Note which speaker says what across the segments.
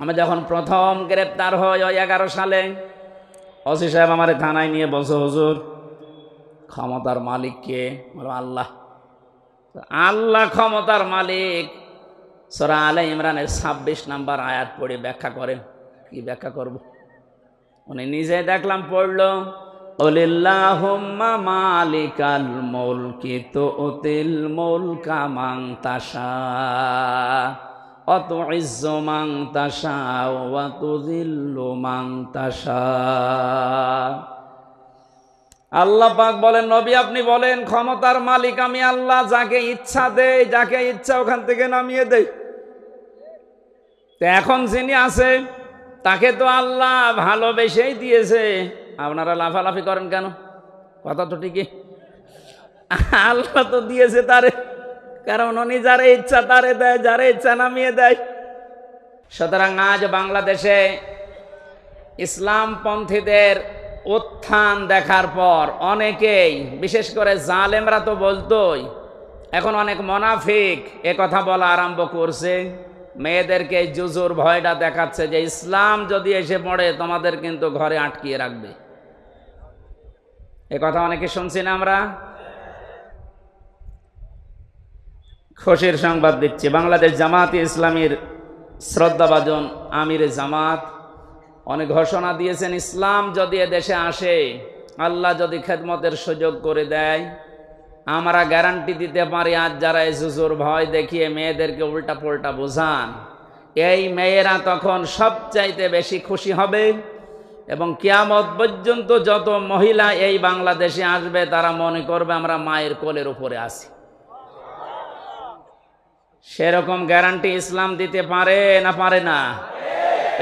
Speaker 1: আমি যখন প্রথম গ্রেপ্তার হই ওই 11 সালে, ওসি সাহেব আমার থানায় নিয়ে বলছে, হুজুর ক্ষমতার মালিক কে? বলো আল্লাহ। আল্লাহ ক্ষমতার মালিক সূরা আলে ইমরানের 26 নম্বর আয়াত পড়ে ব্যাখ্যা করেন। কি ব্যাখ্যা করব? উনি নিজে দেখলাম পড়লো, ওলিল্লাহুম্মা মালিকাল মুলকি তুতিল মুলকা মান তাশা ওয়া তুইজ্জু মান তাশা ওয়া তুযিল্লু মান তাশা। আল্লাহ পাক বলেন, নবী আপনি বলেন ক্ষমতার মালিক আমি আল্লাহ, যাকে ইচ্ছা দেই, যাকে ইচ্ছা ওখান থেকে নামিয়ে দেই। তো এখন যিনি আছে তাকে তো আল্লাহ ভালোবেসেই দিয়েছে, আপনারা লাফালাফি করেন কেন? কথা তো ঠিকই, আল্লাহ তো দিয়েছে তারে, কারণ উনি যারে ইচ্ছা তারে দেয়, যারে ইচ্ছা নামিয়ে দেয়। সুতরাং আজ বাংলাদেশে ইসলামপন্থীদের উত্থান দেখার পর অনেকেই, বিশেষ করে জালেমরা তো বলতোই, এখন অনেক মুনাফিক এ কথা বলা আরম্ভ করছে। মেয়েদেরকে জুজুর ভয়টা দেখাচ্ছে যে ইসলাম যদি এসে পড়ে তোমাদের কিন্তু ঘরে আটকিয়ে রাখবে। এ কথা অনেকে শুনছি না আমরা। খুশির সংবাদ দিচ্ছি, বাংলাদেশ জামাতে ইসলামীর শ্রদ্ধাভাজন আমির জামাত অনেক ঘোষণা দিয়েছেন, ইসলাম যদি এদেশে আসে, আল্লাহ যদি খেদমতের সুযোগ করে দেয়, আমরা গ্যারান্টি দিতে পারি আজ যারা এই জুজুর ভয় দেখিয়ে মেয়েদেরকে উল্টা পোল্টা বোঝান, এই মেয়েরা তখন সবচাইতে বেশি খুশি হবে এবং কিয়ামত পর্যন্ত যত মহিলা এই বাংলাদেশে আসবে তারা মনে করবে আমরা মায়ের কোলের উপরে আছি। সেরকম গ্যারান্টি ইসলাম দিতে পারে না পারে না?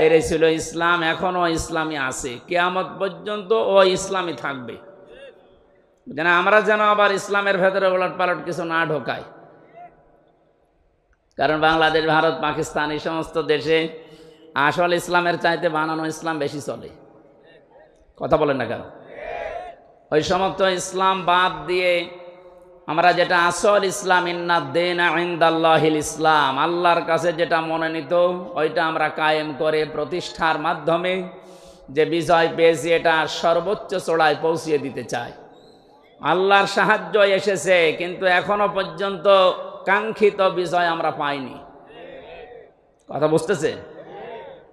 Speaker 1: এটাই ছিল ইসলাম, এখনো ইসলামী আছে, কিয়ামত পর্যন্ত ও ইসলামী থাকবে। যেন আমরা যেন আবার ইসলামের ভেতরে ওলট পালট কিছু না ঢোকাই। কারণ বাংলাদেশ, ভারত, পাকিস্তান এই সমস্ত দেশে আসল ইসলামের চাইতে বানানো ইসলাম বেশি চলে। কথা বলেন না কেন? ওই সমস্ত ইসলাম বাদ দিয়ে আমরা যেটা আসল ইসলাম, ইন্না দীনা ইনদাল্লাহিল ইসলাম, আল্লাহর কাছে যেটা মনোনীত, ওইটা আমরা কায়েম করে প্রতিষ্ঠার মাধ্যমে যে বিজয় পেয়েছি এটা সর্বোচ্চ চূড়ায় পৌঁছিয়ে দিতে চাই। আল্লাহর সাহায্য এসেছে, কিন্তু এখনো পর্যন্ত কাঙ্ক্ষিত বিজয় আমরা পাইনি। কথা বুঝতেছে?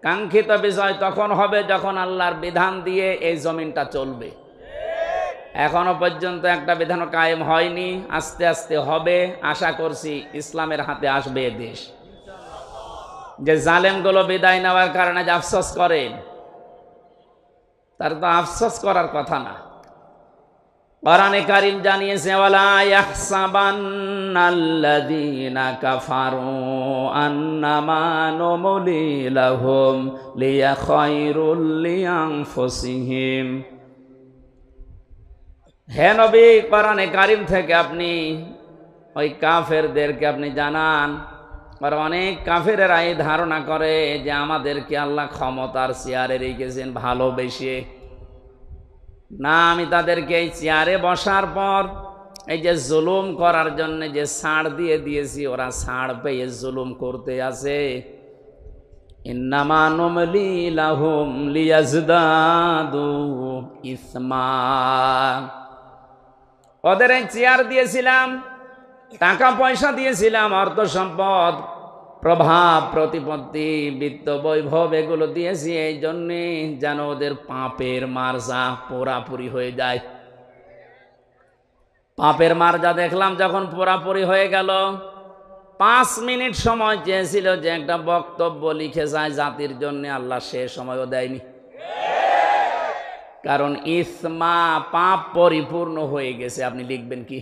Speaker 1: কাঙ্ক্ষিত বিজয় তখন হবে যখন আল্লাহর বিধান দিয়ে এই জমিনটা চলবে। এখনো পর্যন্ত একটা বিধান কায়েম হয়নি, আস্তে আস্তে হবে। আশা করছি ইসলামের হাতে আসবে এ দেশ। যে জালেমগুলো বিদায় নেওয়ার কারণে যে আফসোস করেন, তার তো আফসোস করার কথা না। কোরআনে কারীম জানিয়েছে, ওয়ালা ইয়াহসাবান্নাল্লাযীনা কাফারু আন্নামা নুমলি লাহুম লিয়াখায়রুল লিআনফুসিহিম। হে নবী, কোরআনে কারীম থেকে আপনি ওই কাফেরদেরকে আপনি জানান, আর অনেক কাফেরেরা এই ধারণা করে যে আমাদেরকে আল্লাহ ক্ষমতার চেয়ারে রেখেছেন ভালোবেসে। না, আমি তাদেরকে এই চেয়ারে বসার পর এই যে জুলুম করার জন্য যে ছাড় দিয়ে দিয়েছি, ওরা ছাড় পেয়ে জুলুম করতে আছে। ইন্নামা নুমলি লাহুম লিয়াজদাদু ইসমা। ওদের এই চেয়ার দিয়েছিলাম, টাকা পয়সা দিয়েছিলাম, অর্থ সম্পদ, প্রভাব, প্রতিপত্তি, বিত্ত, বৈভব এগুলো দিয়েছি এই জন্যে যেন ওদের পাপের মার্জা পুরাপুরি হয়ে যায়। পাপের মার্জা দেখলাম যখন পুরাপুরি হয়ে গেল, 5 মিনিট সময় চেয়েছিল যে একটা বক্তব্য লিখে যায় জাতির জন্য, আল্লাহ সে সময়ও দেয়নি। কারণ ইসমা, পাপ পরিপূর্ণ হয়ে গেছে। আপনি লিখবেন কি?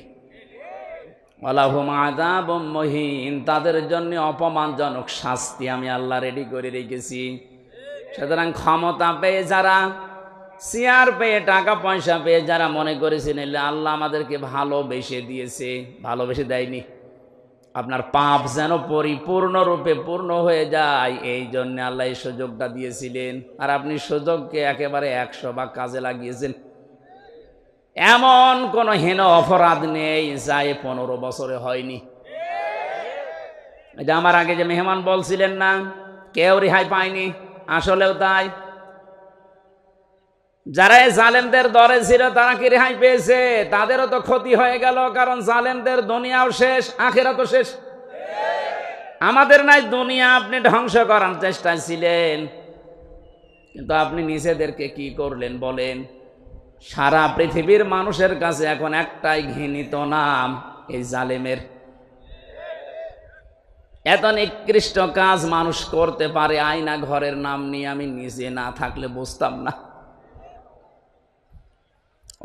Speaker 1: ওয়ালাহুম আযাবুম মুহিন, তাদের জন্য অপমানজনক শাস্তি আমি আল্লাহ রেডি করে রেখেছি। সুতরাং ক্ষমতা পেয়ে যারা, চেয়ার পেয়ে, টাকা পয়সা পেয়ে যারা মনে করেছিলেন আল্লাহ আমাদেরকে ভালোবেসে দিয়েছে, ভালোবেসে দেয়নি। আপনার পাপ যেন পরিপূর্ণরূপে পূর্ণ হয়ে যায়, এই জন্য আল্লাহ এই সুযোগটা দিয়েছিলেন। আর আপনি সুযোগকে একেবারে 100 ভাগ কাজে লাগিয়েছেন। এমন কোন হীন অপরাধ নেই যা 15 বছরে হয়নি। এটা আমার আগে যে মেহমান বলছিলেন না, কেউ রেহাই পায়নি, আসলেও তাই। যারা জালেমদের দরে ছিল তারা কি রেহাই পেয়েছে? তাদেরও তো ক্ষতি হয়ে গেল, কারণ জালেমদের দুনিয়াও শেষ, আখিরাতও শেষ। আমাদের নাই দুনিয়া আপনি ধ্বংস করার চেষ্টায় ছিলেন, কিন্তু আপনি নিজেদেরকে কি করলেন বলেন? সারা পৃথিবীর মানুষের কাছে এখন একটাই ঘৃণিত নাম, এই জালেমের। এত নিকৃষ্ট কাজ মানুষ করতে পারে, আয়না ঘরের নাম নিয়ে আমি নিজে না থাকলে বুঝতাম না।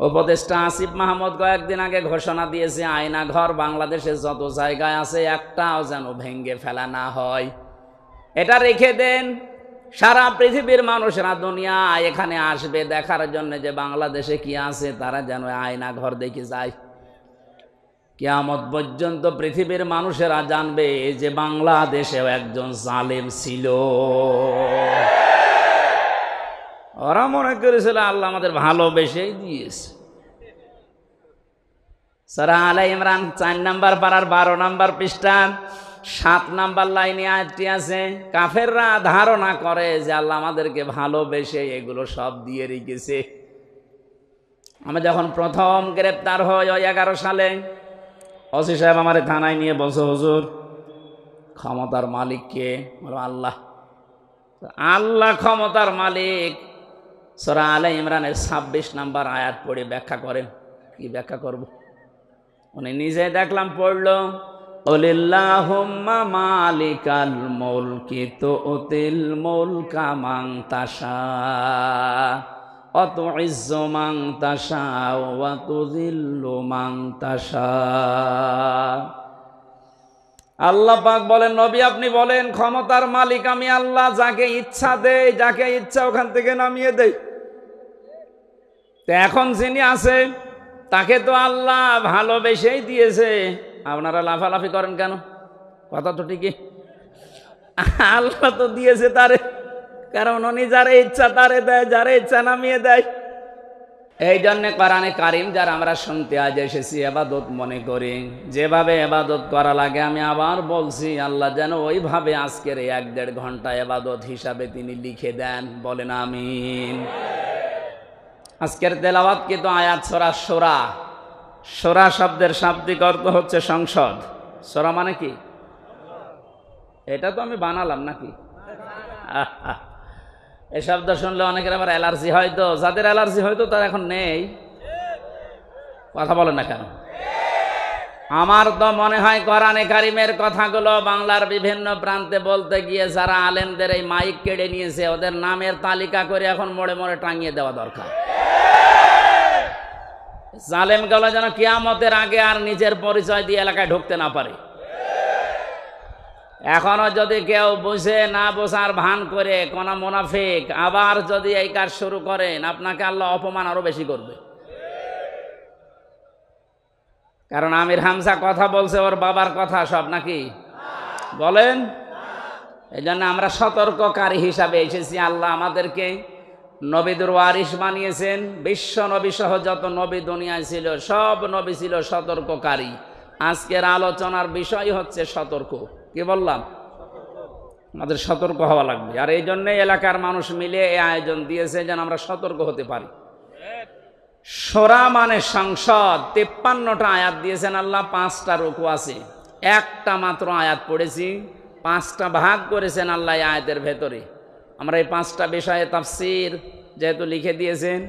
Speaker 1: উপদেষ্টা আসিফ মাহমুদ কয়েকদিন আগে ঘোষণা দিয়েছে, আয়না ঘর বাংলাদেশে যত জায়গায় আছে একটাও যেন ভেঙে ফেলা না হয়। এটা রেখে দেন, সারা পৃথিবীর মানুষরা দুনিয়া এখানে আসবে দেখার জন্য যে বাংলাদেশে কি আছে, তারা যেন আয়না ঘর দেখে যায়। কিয়ামত পর্যন্ত পৃথিবীর মানুষেরা জানবে যে বাংলাদেশেও একজন জালেম ছিল। ওরা মনে করেছিল আল্লাহ আমাদের ভালোবেসেই দিয়েছে। সূরা আলে ইমরান 4 নম্বর পারার 12 নম্বর পৃষ্ঠা 7 নম্বর লাইনে আয়াতটি আছে। কাফেররা ধারণা করে যে আল্লাহ আমাদেরকে ভালোবেসে এগুলো সব দিয়ে রেখেছে। আমি যখন প্রথম গ্রেপ্তার হই ওই 11 সালে, ওসি সাহেব আমার থানায় নিয়ে বসে, হুজুর ক্ষমতার মালিক কে? আল্লাহ। আল্লাহ ক্ষমতার মালিক। সূরা আলে ইমরানের 26 নম্বর আয়াত পড়ে ব্যাখ্যা করেন। কি ব্যাখ্যা করব? উনি নিজে দেখলাম পড়লো, ওলিল্লাহুম্মা মালিকাল মুলকি তুতিল মুলকা মান তাশা ওয়া তুইজ্জু মান তাশা ওয়া তুযিল্লু মান তাশা। আল্লাহ পাক বলেন, নবী আপনি বলেন ক্ষমতার মালিক আমি আল্লাহ, যাকে ইচ্ছা দেই, যাকে ইচ্ছা ওখান থেকে নামিয়ে দেই। তো এখন যিনি আছে তাকে তো আল্লাহ ভালোবেসেই দিয়েছে, আপনারা লাফালাফি করেন কেন? কথা তো ঠিকই, আল্লাহ তো দিয়েছে তারে, কারণ উনি যারে ইচ্ছা তারে দেয়, যারে ইচ্ছা নামিয়ে দেয়। এই জন্যে কোরআনে কারিম যারা আমরা শুনতে আজ এসেছি ইবাদত মনে করি, যেভাবে ইবাদত করা লাগে আমি আবার বলছি, আল্লাহ যেন ওইভাবে আজকের 1-1.5 ঘন্টা ইবাদত হিসাবে তিনি লিখে দেন। বলেন আমিন। আজকের তেলাওয়াত কিন্তু আয়াত সূরা শূরা। শূরা শব্দের শাব্দিক অর্থ হচ্ছে সংসদ। শূরা মানে কি? এটা তো আমি বানালাম নাকি? এই শব্দ শুনলে অনেকের আবার অ্যালার্জি হয়তো, যাদের অ্যালার্জি হয়তো তার এখন নেই। কথা বলেন না কেন? আমার তো মনে হয় কোরআনে কারিমের কথাগুলো বাংলার বিভিন্ন প্রান্তে বলতে গিয়ে যারা আলেমদের এই মাইক কেড়ে নিয়েছে ওদের নামের তালিকা করে এখন মোড়ে মোড়ে টাঙিয়ে দেওয়া দরকার। জালেমগুলো যেন কিয়ামতের আগে আর নিজের পরিচয় দিয়ে এলাকায় ঢুকতে না পারে। এখনো যদি কেউ বুঝে না বোঝার ভান করে কোন মুনাফিক আবার যদি এই কাজ শুরু করেন, আপনাকে আল্লাহ অপমান আরো বেশি করবে। কারণ আমির হামজা কথা বলছে ওর বাবার কথা সব নাকি বলেন? এই জন্য আমরা সতর্ককারী হিসাবে এসেছি। আল্লাহ আমাদেরকে নবীদের ওয়ারিস বানিয়েছেন। বিশ্ব নবী সহ যত নবী দুনিয়ায় ছিল সব নবী ছিল সতর্ককারী। আজকের আলোচনার বিষয় হচ্ছে সতর্ক। কি বললাম? আমাদের সতর্ক হওয়া লাগবে। আর এই জন্য এলাকার মানুষ মিলে এই আয়োজন দিয়েছে যেন আমরা সতর্ক হতে পারি। সূরা মানে সংসদ। 53টা আয়াত দিয়েছেন আল্লাহ, 5টা রুকু আছে। একটা মাত্র আয়াত পড়েছি, 5টা ভাগ করেছেন আল্লাহ এই আয়াতের ভেতরে। আমরা এই 5টা বিষয়ে তাফসীর যেহেতু লিখে দিয়েছেন,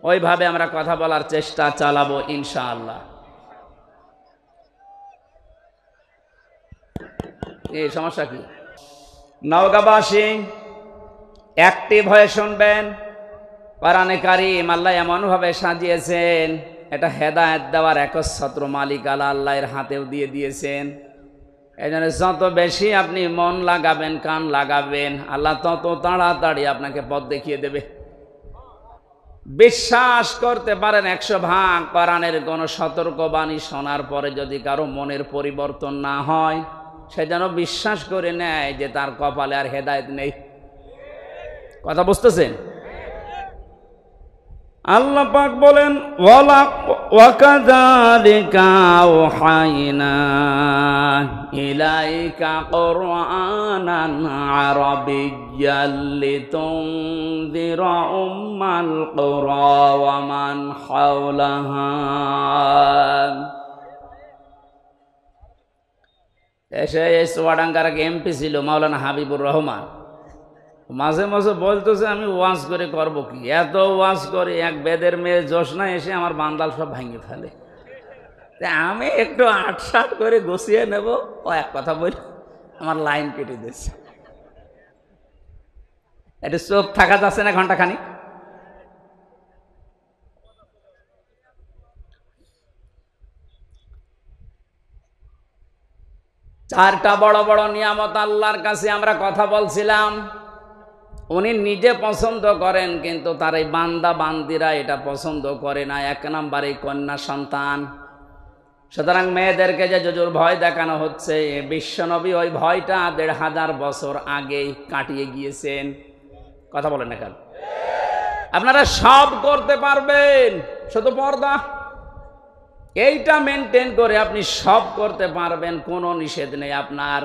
Speaker 1: ওইভাবে আমরা কথা বলার চেষ্টা চালাবো ইনশাআল্লাহ। এই সমস্যা কি? নওগাঁবাসী অ্যাক্টিভ হয়ে শুনবেন। কোরআনে কারীম আল্লাহ এমনভাবে সাজিয়েছেন, এটা হেদায়েত দেওয়ার একচ্ছত্র মালিক আল্লাহর হাতেও দিয়ে দিয়েছেন। এই জন্য যত বেশি আপনি মন লাগাবেন, কান লাগাবেন, আল্লাহ তত তাড়াতাড়ি আপনাকে পথ দেখিয়ে দেবে। বিশ্বাস করতে পারেন 100 ভাগ কোরআনের কোনো সতর্কবাণী শোনার পরে যদি কারো মনের পরিবর্তন না হয়, সে যেন বিশ্বাস করে নেয় যে তার কপালে আর হেদায়েত নেই। কথা বুঝতেছেন? আল্লাহ পাক বলেন ওয়াকাযালিকা আওহাইনা ইলাইকা কুরআনান আরাবিয়্যান লিতুনযিরা উম্মাল কুরা ওয়া মান হাওলাহা। এসে চুয়াডাঙ্গার এক এমপি ছিল মাওলানা হাবিবুর রহমান, মাঝে মাঝে বলতেছে আমি ওয়াজ করে করব কি, এত ওয়াজ করে এক বেদের মেয়ে জোসনা এসে আমার বান্দাল সব ভাঙে ফেলে, আমি একটু আটসাট করে গুছিয়ে নেব, ও এক কথা বলি আমার লাইন কেটে দিচ্ছে। একটু চোখ থাকা যাচ্ছে না ঘন্টাখানি? চারটা বড় বড় নিয়ামত আল্লাহর কাছে আমরা কথা বলছিলাম, উনি নিজে পছন্দ করেন কিন্তু তার এই বান্দা বান্দিরা এটা পছন্দ করে না। এক নম্বরে কন্যা সন্তান। সুতরাং মেয়েদেরকে যে জজুর ভয় দেখানো হচ্ছে, বিশ্বনবী ওই ভয়টা ১৫০০ বছর আগেই কাটিয়ে গিয়েছেন। কথা বলেন না কেন? আপনারা সব করতে পারবেন, শুধু পর্দা এইটা মেনটেন করে আপনি সব করতে পারবেন, কোনো নিষেধ নেই আপনার।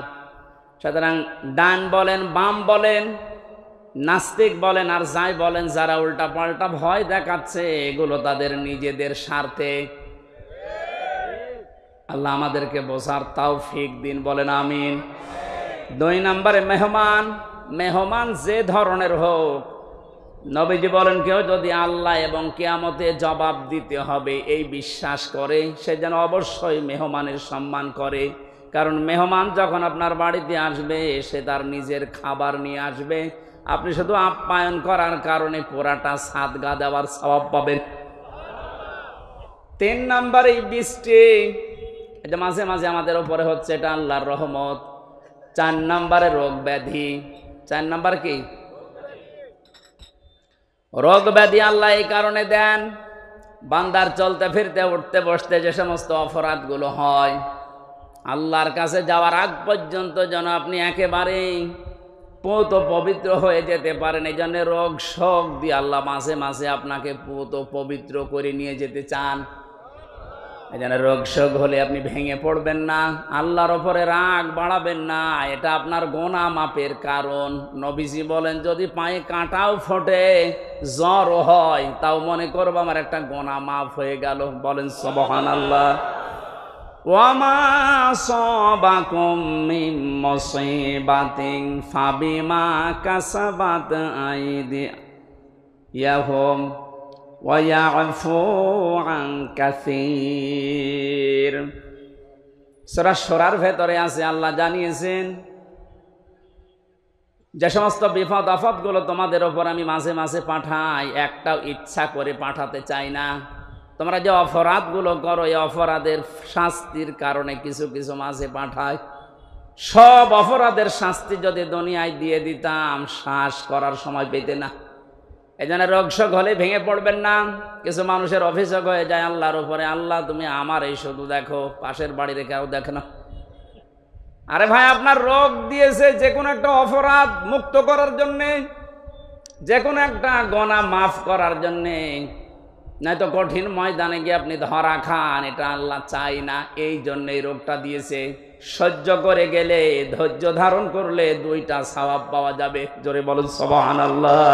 Speaker 1: সুতরাং ডান বলেন বাম বলেন, নাস্তিক বলেন আর যাই বলেন, যারা উল্টা পাল্টা ভয় দেখাচ্ছে এগুলো তাদের নিজেদের স্বার্থে। আল্লাহ আমাদেরকে বোঝার তৌফিক দিন, বলেন আমিন। ২ নম্বরে মেহমান। মেহমান যে ধরনের হোক, নবীজি বলেন কেউ যদি আল্লাহ এবং কিয়ামতে জবাব দিতে হবে এই বিশ্বাস করে, সে যেন অবশ্যই মেহমানের সম্মান করে। কারণ মেহমান যখন আপনার বাড়িতে আসবে সে তার নিজের খাবার নিয়ে আসবে, আপনি শুধু আপ্যায়ন করার কারণে পুরাটা সাদগা দেওয়ার সওয়াব পাবেন। ৩ নম্বরে বৃষ্টি, এটা মাঝে মাঝে আমাদের উপরে হচ্ছে, এটা আল্লাহর রহমত। ৪ নম্বরে রোগ ব্যাধি। ৪ নম্বর কি? রোগ ব্যাধি আল্লাহ এই কারণে দেন, বান্দার চলতে ফিরতে উঠতে বসতে যে সমস্ত অপরাধগুলো হয়, আল্লাহর কাছে যাওয়ার আগ পর্যন্ত যেন আপনি একেবারেই পূত পবিত্র হয়ে যেতে পারেন। এই জন্য রোগ শোক দিয়ে আল্লাহ মাঝে মাঝে আপনাকে পূত পবিত্র করে নিয়ে যেতে চান। এই জন্য রোগ শোক হলে আপনি ভেঙে পড়বেন না, আল্লাহর ওপরে রাগ বাড়াবেন না, এটা আপনার গুনাহ মাপের কারণ। নবীজি বলেন যদি পায়ে কাঁটাও ফোটে, জ্বর হয়, তাও মনে করবো আমার একটা গুনাহ মাফ হয়ে গেল। বলেন সুবহানাল্লাহ। ওয়ামা সাবাকুম মিন মুসিবাতিন ফাবিমা কাসাবাত আইদিয়াহুম ওয়া ইয়াফু আন কাসীর। সূরা শূরার ভেতরে আছে, আল্লাহ জানিয়েছেন যে সমস্ত বিপদ আপদগুলো তোমাদের ওপর আমি মাঝে মাঝে পাঠাই, একটাও ইচ্ছা করে পাঠাতে চাই না। তোমরা যে অপরাধগুলো করো এই অপরাধের শাস্তির কারণে কিছু কিছু মাঝে পাঠায়। সব অপরাধের শাস্তি যদি দুনিয়ায় দিয়ে দিতাম শ্বাস করার সময় পেতে না। এই জন্য রোগ শোক হলে ভেঙে পড়বেন না। কিছু মানুষের অভিযোগ হয়ে যায় আল্লাহর উপরে, আল্লাহ তুমি আমার এই শুধু দেখো, পাশের বাড়ির কেউ দেখে না। আরে ভাই, আপনার রোগ দিয়েছে যে কোনো একটা অপরাধ মুক্ত করার জন্যে, যে কোনো একটা গুনাহ মাফ করার জন্যে, নয়তো কঠিন ময়দানে গিয়ে আপনি ধরা খান, এটা আল্লাহ চাই না। এই জন্য এই রোগটা দিয়েছে। সহ্য করে গেলে, ধৈর্য ধারণ করলে 2টা সওয়াব পাওয়া যাবে। জোরে বলুন সুবহানাল্লাহ।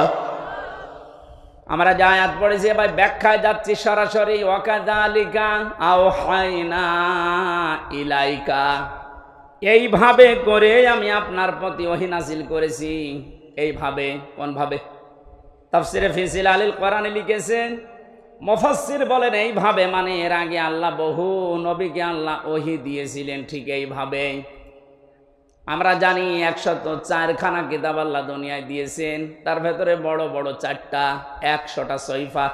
Speaker 1: আমরা যে আয়াত পড়েছি ভাই ব্যাখ্যায় যাচ্ছি সরাসরি। ওয়াকাযালিকা আওহাইনা ইলাইকা, এইভাবে করে আমি আপনার প্রতি ওহী নাযিল করেছি। এইভাবে, কোন ভাবে? তাফসীরে ফি জিলালিল কোরআনে লিখেছেন, মুফাসসির বলেন এইভাবে মানে এর আগে আল্লাহ বহু নবীকে আল্লাহ ওহী দিয়েছিলেন ঠিক এইভাবে। আমরা জানি 104খানা কিতাব আল্লাহ দুনিয়ায় দিয়েছেন, তার ভেতরে বড় বড় 4টা, 100টা সহিফা।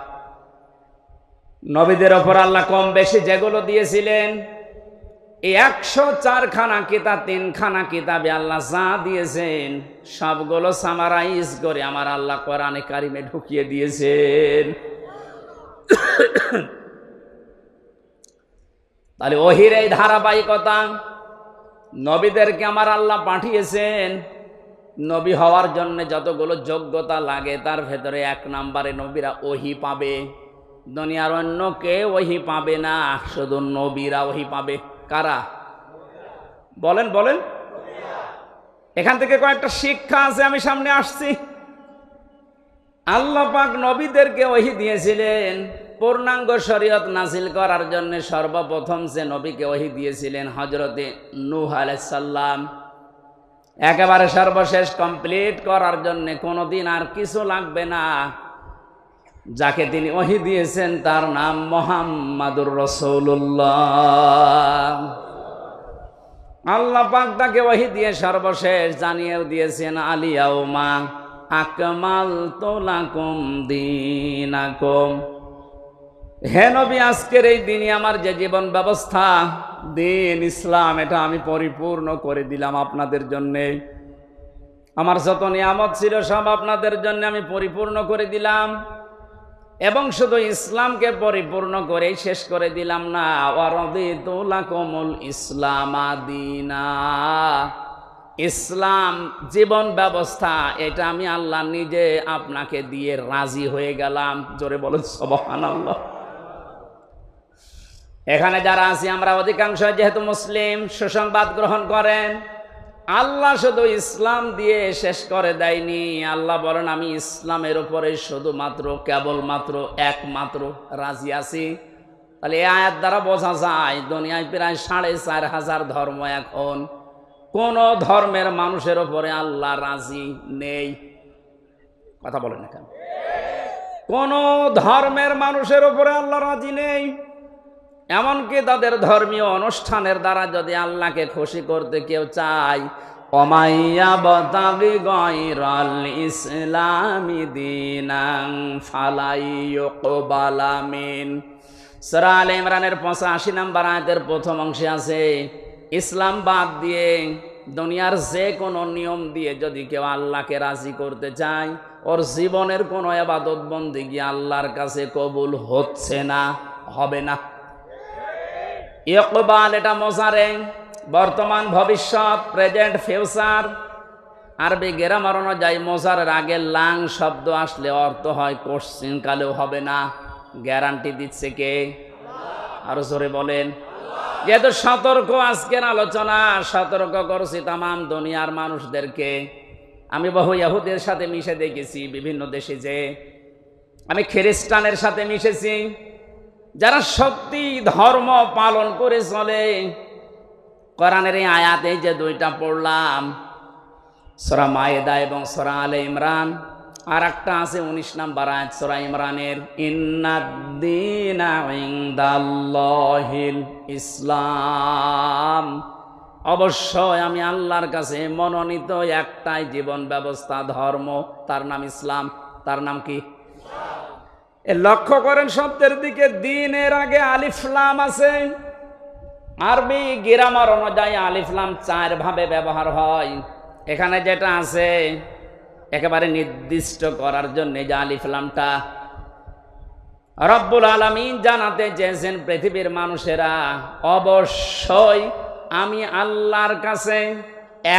Speaker 1: নবীদের ওপর আল্লাহ কম বেশি যেগুলো দিয়েছিলেন, এই 104খানা কিতাব, 3খানা কিতাবে আল্লাহ যা দিয়েছেন সবগুলো সামারাইজ করে আমার আল্লাহ কোরআনে কারিমে ঢুকিয়ে দিয়েছেন। তাহলে ওহীর এই ধারাবাহিকতা, নবীদেরকে আমার আল্লাহ পাঠিয়েছেন, নবী হওয়ার জন্য যতগুলো যোগ্যতা লাগে তার ভেতরে 1 নম্বরে নবীরা ওহী পাবে। দুনিয়ার অন্য কেউ ওহী পাবে না, শুধু নবীরা ওহী পাবে। কারা? বলেন বলেন। এখান থেকে কয়েকটা শিক্ষা আছে, আমি সামনে আসছি। আল্লাহ পাক নবীদেরকে ওহী দিয়েছিলেন পূর্ণাঙ্গ শরীয়ত নাযিল করার জন্য। সর্বপ্রথম যে নবীকে ওহী দিয়েছিলেন হযরতে নূহ আলাইহিস সালাম। একেবারে সর্বশেষ কমপ্লিট করার জন্য কোনোদিন আর কিছু লাগবে না। যাকে তিনি ওহী দিয়েছেন তার নাম মুহাম্মাদুর রাসূলুল্লাহ। আল্লাহ পাক তাকে ওহী দিয়ে সর্বশেষ জানিয়েও দিয়েছেন আলিয়াউমা আকমালতু লাকুম দীনাকুম। হে নবী, আজকের এই দিনই আমার যে জীবন ব্যবস্থা, দিন ইসলাম, এটা আমি পরিপূর্ণ করে দিলাম আপনাদের জন্যে। আমার যত নিয়ামত ছিল সব আপনাদের জন্য আমি পরিপূর্ণ করে দিলাম। এবং শুধু ইসলামকে পরিপূর্ণ করেই শেষ করে দিলাম না, ওয়ারাদিতু লাকুমুল ইসলামা দীনা। ইসলাম জীবন ব্যবস্থা, এটা আমি আল্লাহ নিজে আপনাকে দিয়ে রাজি হয়ে গেলাম। জোরে বলেন সুবহানাল্লাহ। এখানে যারা আছি আমরা অধিকাংশ যেহেতু মুসলিম, সুসংবাদ গ্রহণ করেন। আল্লাহ শুধু ইসলাম দিয়ে শেষ করে দেয়নি। আল্লাহ বলেন আমি ইসলামের উপরে শুধুমাত্র কেবলমাত্র একমাত্র রাজি আছি। তাহলে এই আয়াত দ্বারা বোঝা যায় দুনিয়ায় প্রায় 4,500 ধর্ম, এখন কোন ধর্মের মানুষের উপরে আল্লাহ রাজি নেই। কথা বলেন না কেন? কোন ধর্মের মানুষের উপরে আল্লাহ রাজি নেই। এমনকি তাদের ধর্মীয় অনুষ্ঠানের দ্বারা যদি আল্লাহকে খুশি করতে কেউ চায়, ওমাইয়াবতাগি গায়রাল ইসলামি দীনান ফালাই ইউকবালা মিন। সূরা আলে ইমরানের 85 নম্বর আয়াতের প্রথম অংশে আছে, ইসলাম বাদ দিয়ে দুনিয়ার যে কোনো নিয়ম দিয়ে যদি কেউ আল্লাহকে রাজি করতে চায়, ওর জীবনের কোনো ইবাদত বন্দেগী আল্লাহর কাছে কবুল হচ্ছে না, হবে না। ইকবাল এটা মোজারে, বর্তমান ভবিষ্যৎ, প্রেজেন্ট ফিউচার। আরবি গ্রামার অনুযায়ী মোজারের আগে লাং শব্দ আসলে অর্থ হয় কোশ্চিন কালেও হবে না। গ্যারান্টি দিচ্ছে কে? আরো জোরে বলেন। যেহেতু সতর্ক আজকের আলোচনা, সতর্ক করছি তামাম দুনিয়ার মানুষদেরকে। আমি বহু ইহুদের সাথে মিশে দেখেছি বিভিন্ন দেশে, যে আমি খ্রিস্টানের সাথে মিশেছি, যারা সত্যি ধর্ম পালন করে চলে। কোরআনের এই আয়াতে যে দুইটা পড়লাম, সূরা মায়েদা এবং সূরা আলে ইমরান, আর একটা আছে 19 নম্বর আয়াত সূরা ইমরানের, ইন্নাদ-দীনা ইনদাল্লাহিল ইসলাম। অবশ্যই আমি আল্লাহর কাছে মনোনীত একটাই জীবন ব্যবস্থা, ধর্ম, তার নাম ইসলাম। তার নাম কি? লক্ষ্য করেন শব্দের দিকে, দ্বীনের আগে আলিফ লাম আছে। আরবি গ্রামার অনুযায়ী আলিফ লাম 4 ভাবে ব্যবহার হয়। এখানে যেটা আছে একেবারে নির্দিষ্ট করার জন্য যে আলিফ লামটা, রব্বুল আলামিন জানাতে চেয়েছেন পৃথিবীর মানুষেরা অবশ্যই আমি আল্লাহর কাছে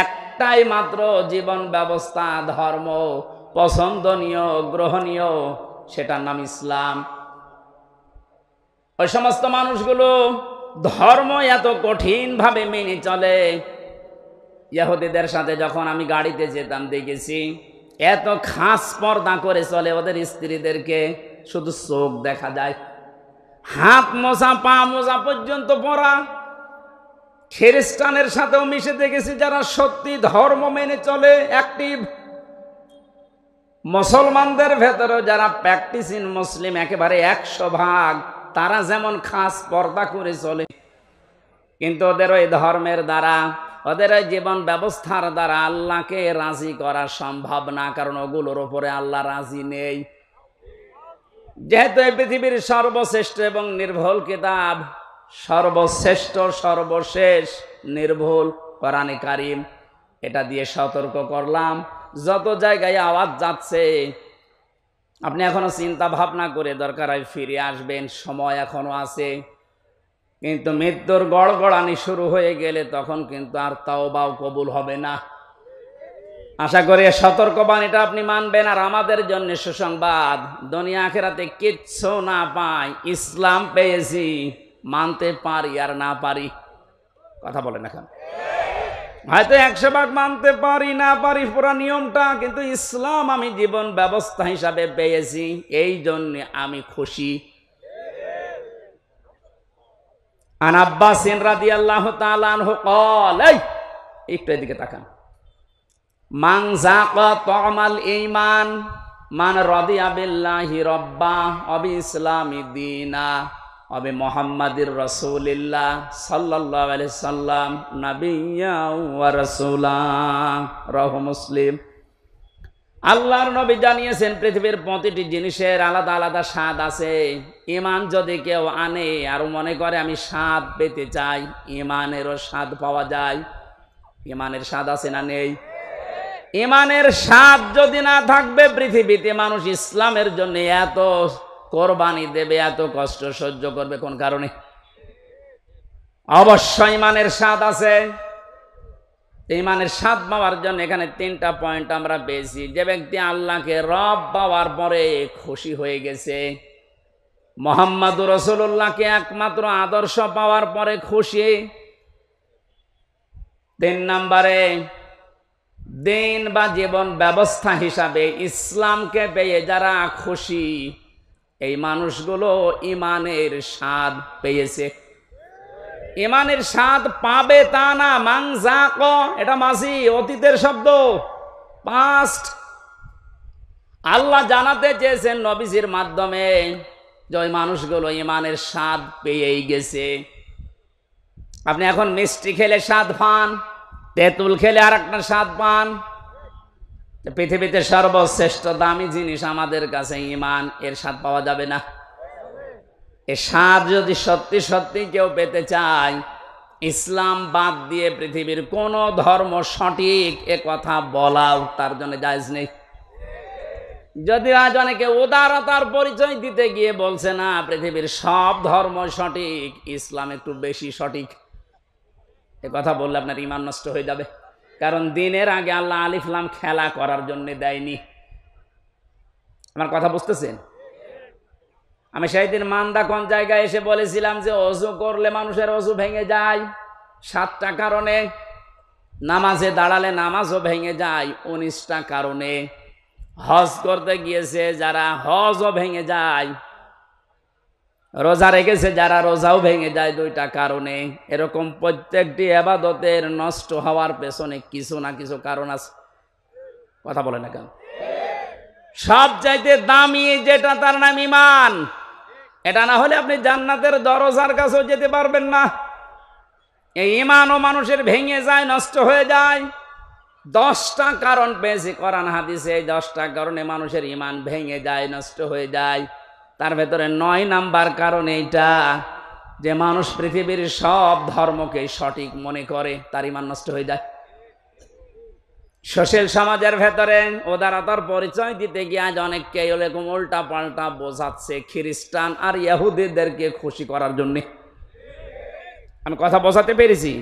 Speaker 1: একটাই মাত্র জীবন ব্যবস্থা, ধর্ম পছন্দনীয়, গ্রহণীয়, সেটার নাম ইসলাম। ওই সমস্ত মানুষগুলো ধর্ম এত কঠিন ভাবে মেনে চলে। ইহুদিদের সাথে যখন আমি গাড়িতে যেতাম দেখেছি এত খাস পর্দা করে চলে, ওদের স্ত্রীদেরকে শুধু চোখ দেখা যায়, হাত মোজা পা মোজা পর্যন্ত পরা। খ্রিস্টানের সাথেও মিশে দেখেছি যারা সত্যি ধর্ম মেনে চলে, অ্যাক্টিভ। মুসলমানদের ভেতরে যারা প্র্যাকটিসিং মুসলিম একেবারে 100%, তারা যেমন খাস পর্দা করে চলে, কিন্তু ওদের ওই ধর্মের দ্বারা, ওদের ওই জীবন ব্যবস্থার দ্বারা আল্লাহকে রাজি করা সম্ভব না, কারণ ওগুলোর উপরে আল্লাহ রাজি নেই। যেহেতু এই পৃথিবীর সর্বশ্রেষ্ঠ এবং নির্ভুল কিতাব, সর্বশ্রেষ্ঠ সর্বশেষ নির্ভুল কোরআনে কারিম, এটা দিয়ে সতর্ক করলাম। যত জায়গায় আওয়াজ যাচ্ছে আপনি এখনো চিন্তা ভাবনা করে দরকার হয় ফিরে আসবেন, সময় এখনো আছে। কিন্তু মৃত্যুর গড়গড়ানি শুরু হয়ে গেলে তখন কিন্তু আর তাওবাও কবুল হবে না। আশা করি সতর্কবাণীটা আপনি মানবেন। আর আমাদের জন্য সুসংবাদ, দুনিয়া আখিরাতে কিচ্ছু না পাই, ইসলাম পেয়েছি, মানতে পারি আর না পারি। কথা বলেন এখন, হয়তো 100 ভাগ মানতে পারি না পারি পুরা নিয়মটা, কিন্তু ইসলাম আমি জীবন ব্যবস্থা হিসাবে পেয়েছি, এই জন্য আমি খুশি। আন আব্বাস রাদিয়াল্লাহু তাআলা আনহু قال, একটু এদিকে তাকান, মান যাকা তামাল ঈমান মান রাদিয়া বিল্লাহি রাব্বা ওয়া বিইসলামি দীনা ওয়া বিমুহাম্মাদির রাসূলিল্লাহ সাল্লাল্লাহু আলাইহি সাল্লাম নাবিয়্যা ওয়া রাসূলা। রাহু মুসলিম। আল্লাহর নবী জানিয়েছেন পৃথিবীর প্রতিটি জিনিসের আলাদা আলাদা স্বাদ আছে। ঈমান যদি কেউ আনে আর মনে করে আমি স্বাদ পেতে চাই, ঈমানেরও স্বাদ পাওয়া যায়। ঈমানের স্বাদ আছে না নেই? ঈমানের স্বাদ যদি না থাকবে, পৃথিবীতে মানুষ ইসলামের জন্য এত কোরবানি দেবে, এত কষ্ট সহ্য করবে কোন কারণে? অবশ্যই ঈমানের স্বাদ আছে। ঈমানের স্বাদ পাওয়ার জন্য এখানে 3টা পয়েন্ট আমরা পেয়েছি। যে ব্যক্তি আল্লাহকে রব পাওয়ার পরে খুশি হয়ে গেছে, মুহাম্মদুর রাসূলুল্লাহকে একমাত্র আদর্শ পাওয়ার পরে খুশি। 3 নম্বরে দিন বা জীবন ব্যবস্থা হিসাবে ইসলামকে পেয়ে যারা খুশি, এই মানুষগুলো ঈমানের স্বাদ পেয়েছে। ঈমানের স্বাদ পাবে তা না, মান যাকা, এটা মাঝি অতীতের শব্দ, পাস্ট। আল্লাহ জানাতে চেয়েছেন নবীজির মাধ্যমে যে ওই মানুষগুলো ঈমানের স্বাদ পেয়েই গেছে। আপনি এখন মিষ্টি খেলে স্বাদ পান, তেঁতুল খেলে আর একটা স্বাদ পান। পৃথিবীতে সর্বশ্রেষ্ঠ দামি জিনিস আমাদের কাছে ঈমান, এর স্বাদ পাওয়া যাবে না? এ স্বাদ যদি সত্যি সত্যি কেউ পেতে চায়, ইসলাম বাদ দিয়ে পৃথিবীর কোন ধর্ম সঠিক এ কথা বলাও তার জন্য জায়েজ নেই। যদি আজ অনেকে উদারতার পরিচয় দিতে গিয়ে বলছে না পৃথিবীর সব ধর্ম সঠিক, ইসলাম একটু বেশি সঠিক, এ কথা বললে আপনার ঈমান নষ্ট হয়ে যাবে। কারণ দিনের আগে আল্লাহ আলিফ লাম খেলা করার জন্য দেয়নি। আমার কথা বুঝতেছেন? আমি সেই দিন মান্দা কোন জায়গায় এসে বলেছিলাম যে অজু করলে মানুষের অজু ভেঙে যায় 7টা কারণে, নামাজে দাঁড়ালে নামাজও ভেঙে যায় 19টা কারণে, হজ করতে গিয়েছে যারা হজও ভেঙে যায়, রোজা রেখেছে যারা রোজাও ভেঙে যায় 2টা কারণে। এরকম প্রত্যেকটি ইবাদতের নষ্ট হওয়ার পেছনে কিছু না কিছু কারণ আছে। কথা বলে না কেন? সবচাইতে দামি যেটা তার নাম ঈমান। এটা না হলে আপনি জান্নাতের দরজার কাছেও যেতে পারবেন না। এই ঈমানও মানুষের ভেঙে যায়, নষ্ট হয়ে যায়। 10টা কারণ পেয়েছি কোরআন হাদিসে, এই 10টা কারণে মানুষের ঈমান ভেঙে যায়, নষ্ট হয়ে যায়। তার ভেতরে 9 নাম্বার কারণ এইটা যে মানুষ পৃথিবীর সব ধর্মকে সঠিক মনে করে, তার ঈমান নষ্ট হয়ে যায়। সোশ্যাল সমাজের ভেতরে উদারতার পরিচয় দিতে গিয়ে আজ অনেককে এরকম উল্টা পাল্টা বোঝাচ্ছে খ্রিস্টান আর ইহুদিদেরকে খুশি করার জন্য। আমি কথা বোঝাতে পেরেছি?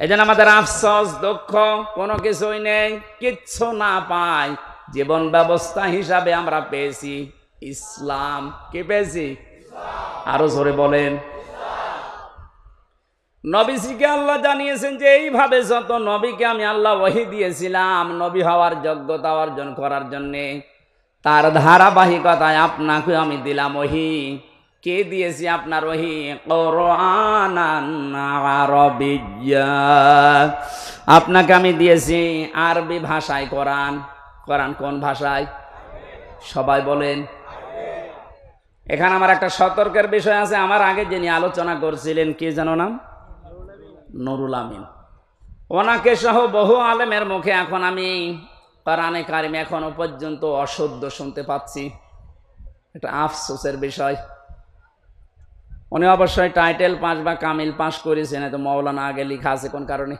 Speaker 1: এই জন্য আমাদের আফসোস, দুঃখ, কোনো কিছুই নেই, কিচ্ছু না পাই, জীবন ব্যবস্থা হিসাবে আমরা পেয়েছি ইসলাম। কি পেয়েছি? আরো জোরে বলেন। নবীজিকে আল্লাহ জানিয়েছেন যে এইভাবে যত নবীকে আমি আল্লাহ ওহী দিয়েছিলাম নবী হওয়ার যোগ্যতা অর্জন করার জন্যে, তার ধারাবাহিকতায় আপনাকে আমি দিলাম ওহী। কে দিয়েছি আপনার ওহী? কুরআনান আরাবিয়্যা, আপনাকে আমি দিয়েছি আরবি ভাষায় কোরআন। কোরআন কোন ভাষায়? সবাই বলেন। এখানে আমার একটা সতর্কের বিষয় আছে। আমার আগে যিনি আলোচনা করছিলেন, কি জানো নাম? নুরুল আমিন। ওনাকে সহ বহু আলেমের মুখে এখন আমি কোরআনে কারিম এখনো পর্যন্ত অশুদ্ধ শুনতে পাচ্ছি। এটা আফসোসের বিষয়। উনি অবশ্যই টাইটেল পাস বা কামিল পাস করেছেন, এত মাওলানা আগে লেখা আছে কোন কারণে?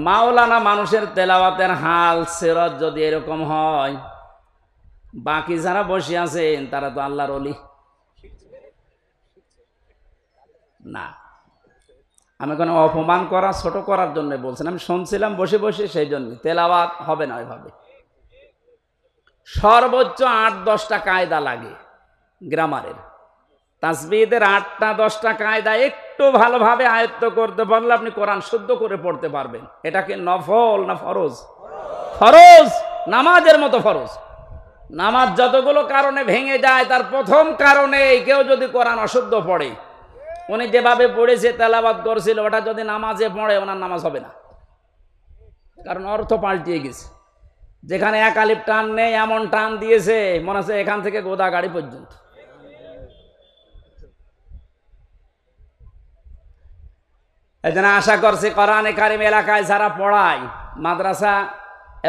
Speaker 1: মাওলানা মানুষের তেলাওয়াতের হাল সিরাত যদি এরকম হয়, বাকি যারা বসে আছেন তারা তো আল্লাহর ওলি না। আমি কোনো অপমান করা ছোট করার জন্য বলছেন, আমি শুনছিলাম বসে বসে, সেই জন্য তেলাওয়াত হবে না ওইভাবে। সর্বোচ্চ 8-10টা কায়দা লাগে গ্রামারের। তাসবিহের 8টা-10টা কায়দা একটু ভালোভাবে আয়ত্ত করতে পারলে আপনি কোরআন শুদ্ধ করে পড়তে পারবেন। এটাকে নফল না ফরজ? ফরজ, নামাজের মতো ফরজ। নামাজ যতগুলো কারণে ভেঙে যায়, তার প্রথম কারণে কেউ যদি কোরআন অশুদ্ধ পড়ে, উনি যেভাবে পড়েছে তেলাওয়াত করছিল, ওটা যদি নামাজে পড়ে ওনার নামাজ হবে না, কারণ অর্থ পাল্টিয়ে গেছে। যেখানে এক আলিফ টান নেই এমন টান দিয়েছে মনে হচ্ছে এখান থেকে গোদাগাড়ি পর্যন্ত। এই জন্য আশা করছি কোরআনে কারিম এলাকায় যারা পড়ায়, মাদ্রাসা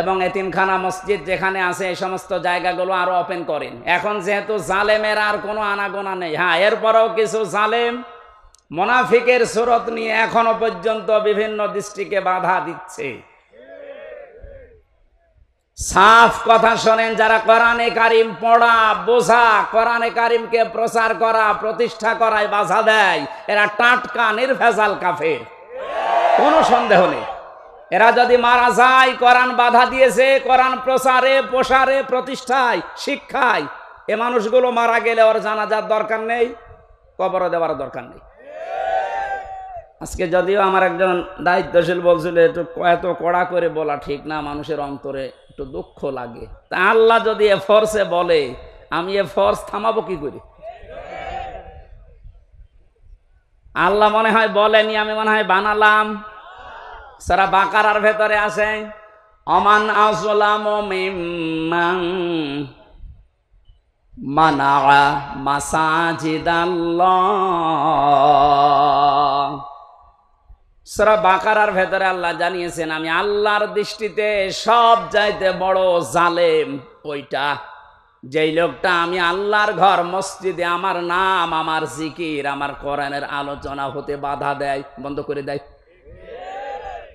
Speaker 1: এবং এতিমখানা মসজিদ যেখানে আছে, এই সমস্ত জায়গাগুলো আরো ওপেন করেন। এখন যেহেতু জালেমের আর কোনো আনাগোনা নেই, হ্যাঁ এরপরেও কিছু জালেম মুনাফিকের সুরত নিয়ে এখনো পর্যন্ত বিভিন্ন দৃষ্টিকে বাধা দিচ্ছে। সাফ কথা শোনেন, যারা কোরআনে কারিম পড়া, বোঝা, কোরআনে কারিমকে প্রচার করা, প্রতিষ্ঠা করায় বাধা দেয়, এরা টাটকা নির্ভেজাল কাফের, কোনো সন্দেহ নেই। এরা যদি মারা যায়, কোরআন বাধা দিয়েছে, কোরআন প্রচারে, প্রসারে, প্রতিষ্ঠায়, শিক্ষায়, এ মানুষগুলো মারা গেলে ওর জানাজার দরকার নেই, কবর দেওয়ার দরকার নেই। আজকে যদিও আমার একজন দায়িত্বশীল বলছিল একটু এত কড়া করে বলা ঠিক না, মানুষের অন্তরে একটু দুঃখ লাগে। তা আল্লাহ যদি এ ফোর্সে বলে, আমি এ ফোর্স থামাবো কি করে? আল্লাহ মনে হয় বলেনি, আমি মনে হয় বানালাম। সূরা বাকারার ভেতরে আছে, অমান আযলামু মিম্মান মানাআ মাসাজিদাল্লাহ। সূরা বাকারার ভেতরে আল্লাহ জানিয়েছেন, আমি আল্লাহর দৃষ্টিতে সব চাইতে বড় জালেম ওইটা, যেই লোকটা আমি আল্লাহর ঘর মসজিদে আমার নাম, আমার জিকির, আমার কোরআনের আলোচনা হতে বাধা দেয়, বন্ধ করে দেয়।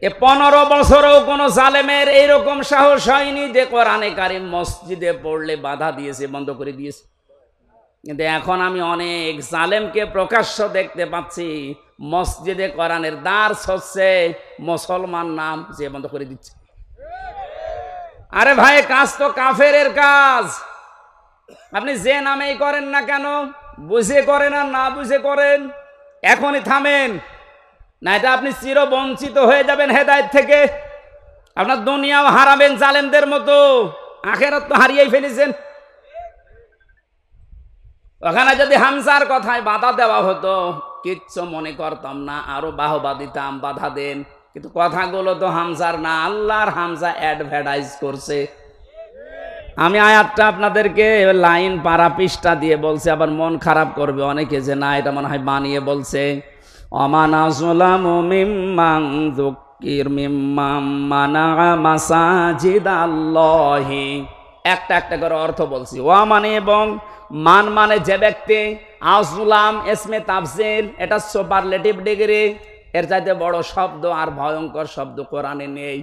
Speaker 1: এ 15 বছরও কোন জালেমের এইরকম সাহস হয়নি যে কোরআনে কারিম মসজিদে পড়লে বাধা দিয়েছে, বন্ধ করে দিয়েছে। কিন্তু এখন আমি অনেক জালেমকে প্রকাশ্য দেখতে পাচ্ছি, মসজিদে কোরআনের দার্স হচ্ছে, মুসলমান নাম যে বন্ধ করে দিচ্ছে। আরে ভাই, কাজ তো কাফেরের কাজ। আপনি যে নামেই করেন না কেন, বুঝে করেন আর না বুঝে করেন, এখনই থামেন, না এটা আপনি চিরবঞ্চিত হয়ে যাবেন হেদায়েত থেকে। আপনার দুনিয়াও হারাবেন জালেমদের মতো, আখিরাত তো হারিয়েই ফেলেছেন। ওখানে যদি হামজার কথায় বাধা দেওয়া হতো, কিচ্ছু মনে করতাম না, আরো বাহবা দিতাম, বাধা দেন। কিন্তু কথাগুলো তো হামজার না, আল্লাহর হামজা অ্যাডভার্টাইজ করছে। আমি আয়াতটা আপনাদেরকে লাইন পারা পৃষ্ঠা দিয়ে বলছি, আবার মন খারাপ করবে অনেকে যে না এটা মনে হয় বানিয়ে বলছে। অমান আযলামু মিম্মান যুক্কির মিম্মান মানাআ মাসাজিদাল্লাহি। একটা একটা করে অর্থ বলছি। ওয়া মানে এবং, মান মানে যে ব্যক্তি, আযলাম ইসমে তাফসীর, এটা সুপারলেটিভ ডিগ্রি, এর চাইতে বড় শব্দ আর ভয়ঙ্কর শব্দ কোরআনে নেই।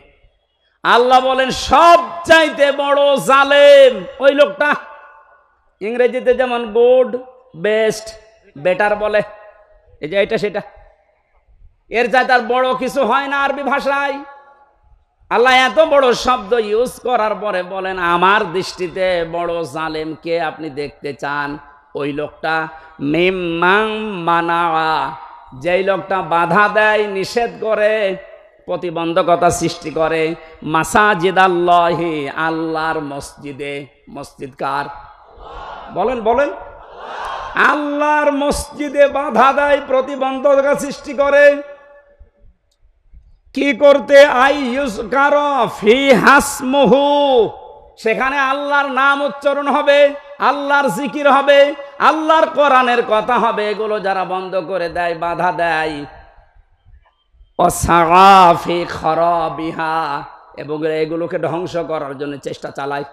Speaker 1: আল্লাহ বলেন সব চাইতে বড় জালেম ওই লোকটা। ইংরেজিতে যেমন গুড, বেস্ট, বেটার বলে, এই যে এটা সেটা, এর চাইতে আর বড় কিছু হয় না আরবি ভাষায়। আল্লাহ এত বড় শব্দ ইউজ করার পরে বলেন আমার দৃষ্টিতে বড় জালেম কে আপনি দেখতে চান? ওই লোকটা মিম্মান মানাআ, যেই লোকটা বাধা দেয়, নিষেধ করে, প্রতিবন্ধকতা সৃষ্টি করে, মাসাজিদাল্লাহি, আল্লাহর মসজিদে। মসজিদ কার? বলেন বলেন। আল্লাহর মসজিদে বাধা দেয়, প্রতিবন্ধকতা সৃষ্টি করে। কি করতে? আইয়ুযকার ফি হাসমুহু, সেখানে আল্লাহর নাম উচ্চারণ হবে, আল্লাহর জিকির হবে, আল্লাহর কোরআনের কথা হবে। এগুলো যারা বন্ধ করে দেয়, বাধা দেয়, ওয়াসআ ফি খারাবিহা, এবং এগুলোকে ধ্বংস করার জন্য চেষ্টা চালায়,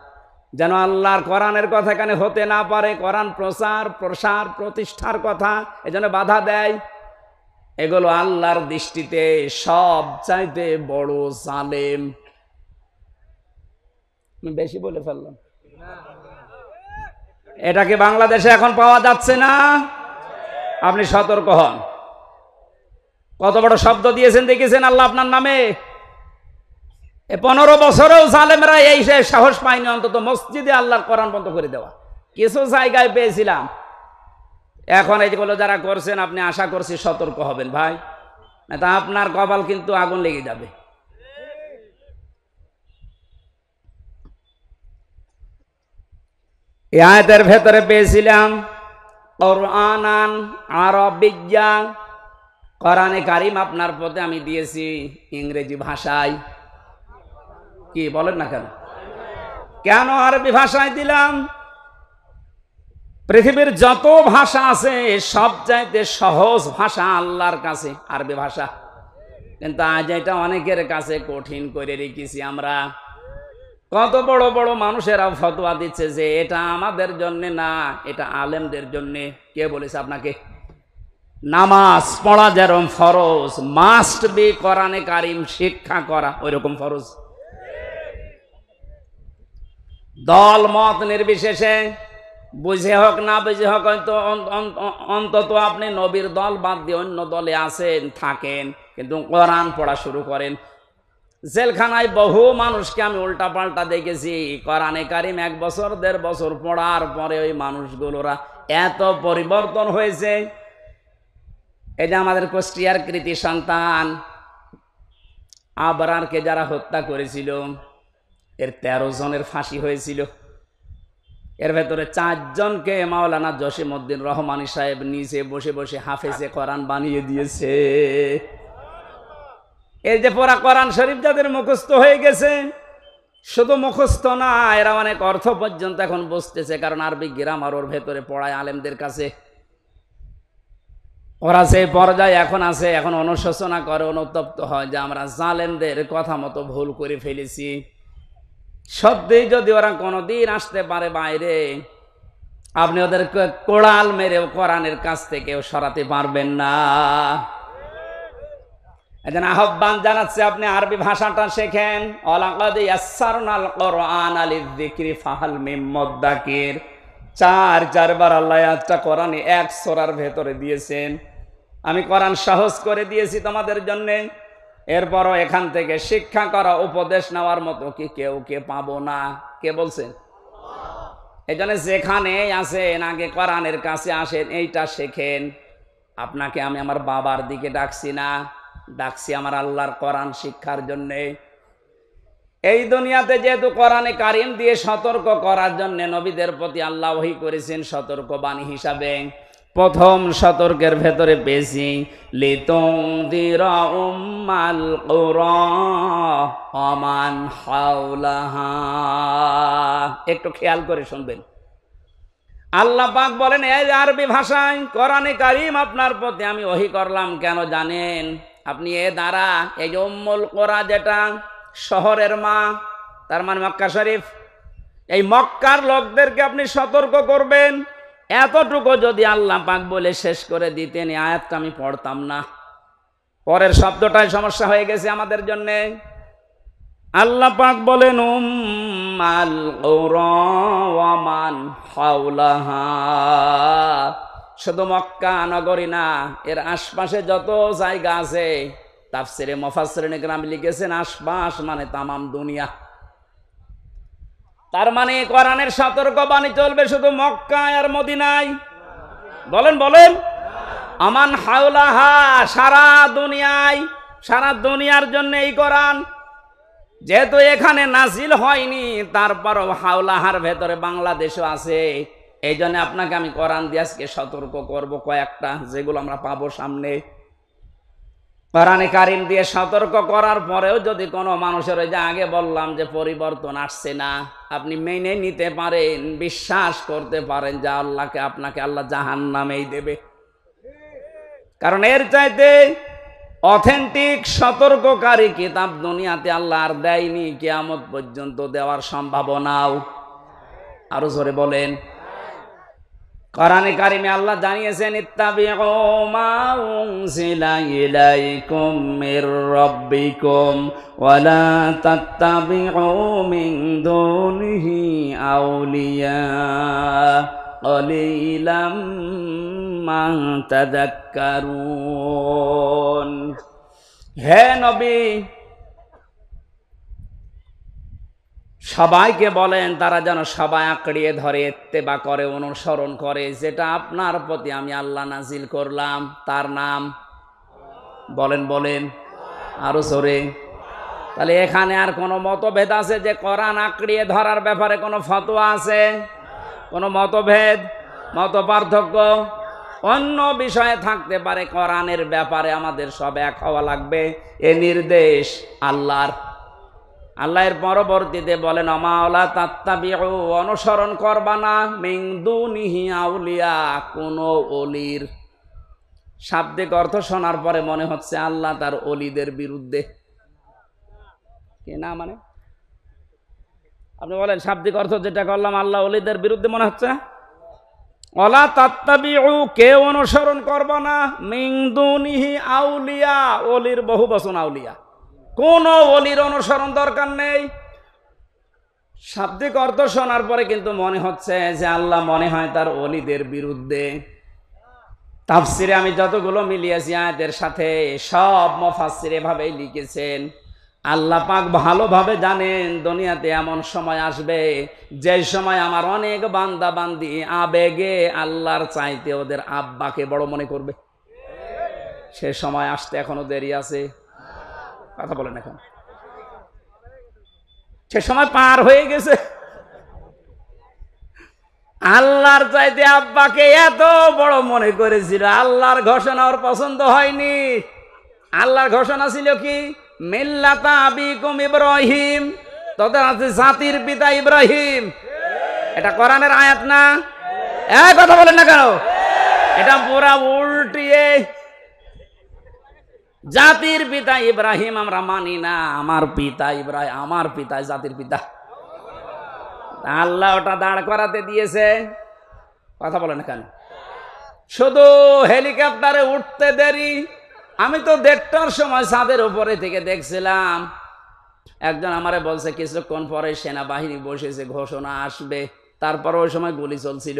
Speaker 1: যেন আল্লাহর কোরআনের কথা এখানে হতে না পারে, কোরআন প্রচার, প্রসার, প্রতিষ্ঠার কথা, এজন্য বাধা দেয়। এগুলো আল্লাহর দৃষ্টিতে সব চাইতে বড় জালেম। বেশি বলে ফেললাম। এটাকে বাংলাদেশে এখন পাওয়া যাচ্ছে না, আপনি সতর্ক হন। কত বড় শব্দ দিয়েছেন দেখেছেন আল্লাহ আপনার নামে। 15 বছরেও জালেমরা এই সাহস পায়নি অন্তত মসজিদে আল্লাহর কোরআন বন্ধ করে দেওয়া। কিছু জায়গায় পেয়েছিলাম। এখন এইগুলো যারা করছেন আপনি আশা করছি সতর্ক হবেন ভাই, তা আপনার কপাল কিন্তু আগুন লেগে যাবে। এই আয়াতের ভেতরে পেয়েছিলাম কোরআনান আরবিয়্যা, কোরআনে কারিম আপনার পথে আমি দিয়েছি ইংরেজি ভাষায়। কি বলেন না কেন? কেন আরবি ভাষায় দিলাম? পৃথিবীর যত ভাষা আছে সবচাইতে সহজ ভাষা আল্লাহর কাছে আরবি ভাষা, কিন্তু আজ এটা অনেকের কাছে কঠিন করে রেখেছি আমরা। কত বড় বড় মানুষেরা ফতোয়া দিচ্ছে যে এটা আমাদের জন্য না, এটা আলেমদের জন্য। কে বলেছে আপনাকে? নামাজ পড়া যেরকম ফরজ, মাস্ট বি কোরআনে কারিম শিক্ষা করা ওইরকম ফরজ। দল মত নির্বিশেষে, বুঝে হোক না বুঝে হোক, অন্তত আপনি নবীর দল বাদ দিয়ে অন্য দলে আছেন থাকেন, কিন্তু কোরআন পড়া শুরু করেন। জেলখানায় বহু মানুষকে আমি উল্টা পাল্টা দেখেছি, কোরআনে কারিম 1 বছর 1.5 বছর পড়ার পরে ওই মানুষগুলোরা এত পরিবর্তন হয়েছে। এই যে আমাদের কুষ্টিয়ার কৃতি সন্তান আবরারকে যারা হত্যা করেছিল, এর 13 জনের ফাঁসি হয়েছিল। এর ভেতরে 4 জনকে মাওলানা জসিমউদ্দিন রহমানী সাহেব নিচে বসে বসে হাফেজে কোরআন বানিয়ে দিয়েছে। এই যে পড়া কোরআন শরীফ যাদের মুখস্থ হয়ে গেছে, শুধু মুখস্থ না, এরা অনেক অর্থ পর্যন্ত এখন বুঝতেছে, কারণ আরবি গ্রামার ওর ভেতরে পড়ায় আলেমদের কাছে। ওরা সেই পর্যায়ে এখন আছে, এখন অনুশোচনা করে, অনুতপ্ত হয় যে আমরা জালেমদের কথা মতো ভুল করে ফেলেছি। সত্যি যদি ওরা কোনোদিন আসতে পারে বাইরে, আপনি ওদেরকে কোড়াল মেরে কোরআনের কাছ থেকেও সরাতে পারবেন না। এজন্য আহ্বান জানাচ্ছে আপনি আরবি ভাষাটা শেখেন। ওয়ালাকাদ ইয়াসসারনাল কোরআনা লিযিকরি ফাহাল মিন মুদ্দাকির। 4 বার আল্লাহ আয়াতটা কোরআনে 1 সূরার ভেতরে দিয়েছেন। আমি কোরআন সহজ করে দিয়েছি তোমাদের জন্য। এরপরও এখান থেকে শিক্ষা করা, উপদেশ নেওয়ার মতো কি কেউ কে পাবো না? কে বলছেন? এই জন্য যেখানে আছেন আগে কোরআনের কাছে আসেন, এইটা শেখেন। আপনাকে আমি আমার বাবার দিকে ডাকছি না, ডাকছি আমার আল্লাহর কোরআন শিক্ষার জন্যে। এই দুনিয়াতে যেহেতু কোরআনে কারিম দিয়ে সতর্ক করার জন্য নবীদের প্রতি আল্লাহ ওহী করেছেন সতর্ক বাণী হিসাবে। প্রথম সতর্কের ভেতরে পেয়েছি লিতুনযিরা উম্মাল কুরা ওয়া মান হাওলাহা। একটু খেয়াল করে শুনবেন। আল্লাহ পাক বলেন এই আরবি ভাষায় কোরআনে কারিম আপনার প্রতি আমি ওহী করলাম কেন জানেন? আপনি এ দ্বারা এই যে উম্মুল কুরা, যেটা শহরের মা, তার মানে মক্কা শরীফ, এই মক্কার লোকদেরকে আপনি সতর্ক করবেন। এতটুকু যদি আল্লাহ পাক বলে শেষ করে দিতেন, এই আয়াতটা আমি পড়তাম না। পরের শব্দটাই সমস্যা হয়ে গেছে আমাদের জন্য। আল্লাহ পাক বলেন উম্মাল কুরা ওয়া মান হাওলাহা। শুধু মক্কা নগরী না, এর আশপাশে যত জায়গা আছে, তাফসিরে মুফাসসিরিন কেরাম লিখেছেন আশপাশ মানে তামাম দুনিয়া। তার মানে কোরআনের সতর্ক বাণী চলবে শুধু মক্কা আর মদিনায়? বলেন বলেন। আমান হাওলাহা, সারা দুনিয়ায়, সারা দুনিয়ার জন্য এই কোরআন। যেহেতু এখানে নাজিল হয়নি, তারপরও হাওলাহার ভেতরে বাংলাদেশও আছে। এই জন্য আপনাকে আমি কোরআন দিয়ে আজকে সতর্ক করব কয়েকটা, যেগুলো আমরা পাবো সামনে। কোরআনে কারিম দিয়ে সতর্ক করার পরেও যদি কোনো মানুষের, ওই যে আগে বললাম যে পরিবর্তন আসছে না, আপনি মেনে নিতে পারেন, বিশ্বাস করতে পারেন যে আল্লাহকে, আপনাকে আল্লাহ জাহান্নামেই দেবে। কারণ এর চাইতে অথেন্টিক সতর্ককারী কিতাব দুনিয়াতে আল্লাহ আর দেয়নি, কিয়ামত পর্যন্ত দেওয়ার সম্ভাবনাও। আরো জোরে বলেন। কোরআনে কারিমে আল্লাহ জানিয়েছেন ইত্তাবিউ মা উনজিলা ইলাইকুম মির রাব্বিকুম ওয়া লা তাত্তাবিউ মিন দুনিহি আউলিয়া কলিলাম মা তাযাক্কারুন। হে নবী, সবাইকে বলেন তারা যেন সবাই আঁকড়িয়ে ধরে, ইত্তেবা করে, অনুসরণ করে যেটা আপনার প্রতি আমি আল্লাহ নাজিল করলাম। তার নাম বলেন, বলেন আরো জোরে। তাহলে এখানে আর কোনো মতভেদ আছে যে কোরআন আঁকড়িয়ে ধরার ব্যাপারে কোনো ফতোয়া আছে? কোনো মতভেদ, মত পার্থক্য অন্য বিষয়ে থাকতে পারে, কোরআনের ব্যাপারে আমাদের সব এক হওয়া লাগবে। এ নির্দেশ আল্লাহর। আল্লাহর পরবর্তীতে বলেন অমাওলা তাত্তাবিউ, অনুসরণ করবা না, মিন দুনিহি আউলিয়া, কোন অলির। শাব্দিক অর্থ শোনার পরে মনে হচ্ছে আল্লাহ তার অলিদের বিরুদ্ধে। কি না মানে আপনি বলেন শাব্দিক অর্থ যেটা করলাম আল্লাহ অলিদের বিরুদ্ধে মনে হচ্ছে না? ওয়ালা তাত্তাবিউ, কেউ অনুসরণ করবা না, মিন দুনিহি আউলিয়া, অলির বহু বচন আউলিয়া, কোন অলির অনুসরণ দরকার নেই। শাব্দিক অর্থ শোনার পরে কিন্তু মনে হচ্ছে যে আল্লাহ মনে হয় তার অলিদের বিরুদ্ধে। তাফসিরে আমি যতগুলো মিলিয়েছি আয়াতের সাথে, সব মুফাসসির এভাবেই লিখেছেন। আল্লাহ পাক ভালোভাবে জানেন দুনিয়াতে এমন সময় আসবে যে সময় আমার অনেক বান্দা বান্দি আবেগে আল্লাহর চাইতে ওদের আব্বাকে বড় মনে করবে। সে সময় আসতে এখনো দেরি আছে। কথা বলেন, এখন সে সময় পার হয়ে গেছে। আল্লাহর চাইতে আব্বাকে এত বড় মনে করেছিল, আল্লাহর ঘোষণা ওর পছন্দ হয়নি। আল্লাহর ঘোষণা ছিল কি? মিল্লাতা আবিকুম ইব্রাহিম, তোদের আছে জাতির পিতা ইব্রাহিম। এটা কোরআনের আয়াত না? এই কথা বলেন না কেন? এটা পুরা উল্টিয়ে জাতির পিতা ইব্রাহিম আমরা মানি না, আমার পিতা ইব্রাহিম, আমার পিতা জাতির পিতা। আল্লাহ ওটা দাঁড় করাতে দিয়েছে। কথা বলেন কেন? শুধু হেলিকপ্টারে উঠতে দেরি। আমি তো 1:30টার সময় ছাদের উপরে থেকে দেখছিলাম, একজন আমারে বলছে কিছুক্ষণ পরে সেনাবাহিনী বসেছে, ঘোষণা আসবে। তারপর ওই সময় গুলি চলছিল।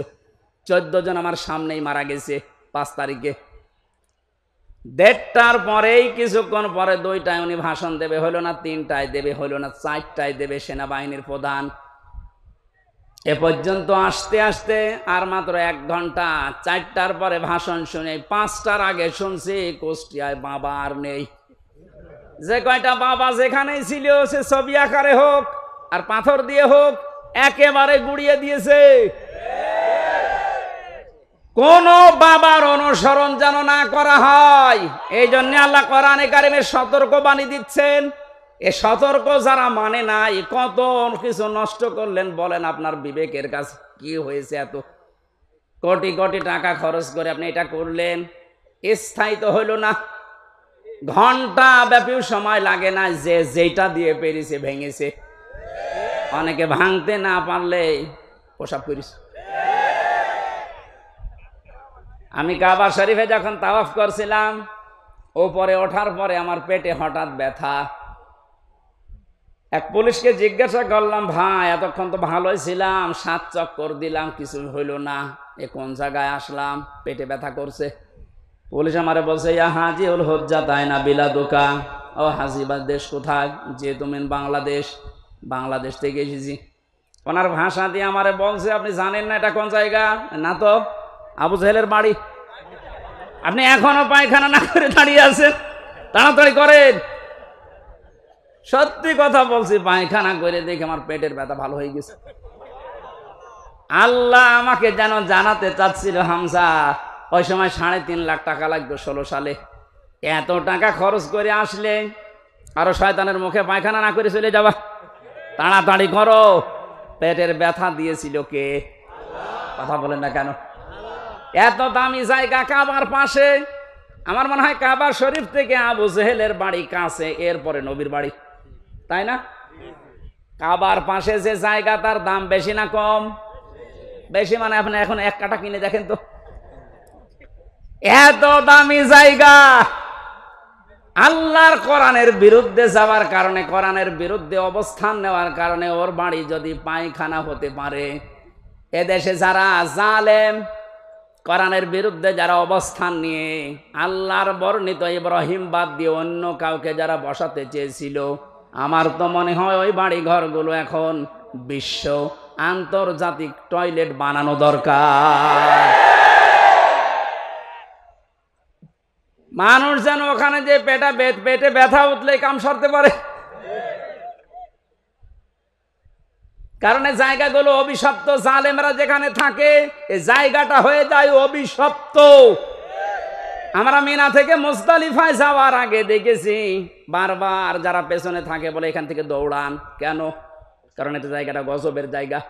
Speaker 1: 14 জন আমার সামনেই মারা গেছে 5 তারিখে। 1:30টার পরেই কিছুক্ষণ পরে 2টায় উনি ভাষণ দেবে, হলো না 3টায় দেবে, হলো না 4টায় দেবে সেনাবাহিনীর প্রধান। এ পর্যন্ত আসতে আসতে আর মাত্র 1 ঘন্টা। 4টার পরে ভাষণ শুনে 5টার আগে শুনছি কুষ্টিয়ায় বাবা আর নেই। যে কয়টা বাবা যেখানেই ছিল সে ছবি আকারে হোক আর পাথর দিয়ে হোক একেবারে গুড়িয়ে দিয়েছে। কোন বাবার অনুসরণ যেন না করা হয়, এই জন্য আল্লাহ কোরআনে কারিমে সতর্কবাণী দিচ্ছেন। এ সতর্ক যারা মানে নাই, কত কিছু নষ্ট করলেন বলেন। আপনার বিবেকের কাছে কি হয়েছে? এত কোটি কোটি টাকা খরচ করে আপনি এটা করলেন, স্থায়ী তো হইল না। ঘন্টা ব্যাপী সময় লাগে না, যে যেটা দিয়ে পেরেছে ভেঙেছে। অনেকে ভাঙতে না পারলে প্রসাব করিস। আমি কাবা শরীফে যখন তাওয়াফ করছিলাম, ওপরে ওঠার পরে আমার পেটে হঠাৎ ব্যথা। এক পুলিশকে জিজ্ঞাসা করলাম, ভাই এতক্ষণ তো ভালোই ছিলাম, 7 চক্কর দিলাম, কিছু হইল না, এ কোন জায়গায় আসলাম, পেটে ব্যথা করছে। পুলিশ আমারে বলছে, ইয়া হাজি উল হজ্জা তাই না বিলাদুকা। ও হাজিবার দেশ কোথায়? যে তুমি বাংলাদেশ। বাংলাদেশ থেকে এসেছি। ওনার ভাষা দিয়ে আমারে বলছে, আপনি জানেন না এটা কোন জায়গা? না তো। আবু জেহেলের বাড়ি। আপনি এখনো পায়খানা না করে দাঁড়িয়ে আছেন, তাড়াতাড়ি করেন। সত্যি কথা বলছি, পায়খানা করে দেখে আমার পেটের ব্যথা ভালো হয়ে গেছে। আল্লাহ আমাকে যেন জানাতে চাচ্ছিল, হামজা ওই সময় 3.5 লাখ টাকা লাগতো 16 সালে। এত টাকা খরচ করে আসলে আরো শয়তানের মুখে পায়খানা না করে চলে যাবা, তাড়াতাড়ি করো। পেটের ব্যথা দিয়েছিল কে? কথা বলেন না কেন? এত দামি জায়গা কাবার পাশে। আমার মনে হয় কাবা শরীফ থেকে আবু জেহেলের বাড়ি কাছে, এরপরে নবীর বাড়ি, তাই না? কাবার পাশে যে জায়গা, তার দাম বেশি না কম? বেশি। মানে আপনি এখন 1 কাঠা কিনে দেখেন তো, এত দামি জায়গা। আল্লাহর কোরআনের বিরুদ্ধে যাওয়ার কারণে, কোরআনের বিরুদ্ধে অবস্থান নেওয়ার কারণে ওর বাড়ি যদি পায়খানা হতে পারে, এদেশে যারা জালেম, কোরআনের বিরুদ্ধে যারা অবস্থান নিয়ে আল্লাহর বর্ণিত ইব্রাহিম বাদ দিয়ে অন্য কাউকে যারা বসাতে চেয়েছিল, আমার তো মনে হয় ওই বাড়ি ঘরগুলো এখন বিশ্ব আন্তর্জাতিক টয়লেট বানানো দরকার। মানুষ যেন ওখানে যে পেটে ব্যথা উঠলে কাম সারতে পারে, কারণ এই জায়গাগুলো অভিশপ্ত। জালেমরা যেখানে থাকে এই জায়গাটা হয়ে যায় অভিশপ্ত। আমরা মিনা থেকে মুজদালিফায় যাওয়ার আগে দেখেছি বারবার যারা পেছনে থাকে বলে এখান থেকে দৌড়ান কেন, কারণ এটা জায়গাটা গজবের জায়গা।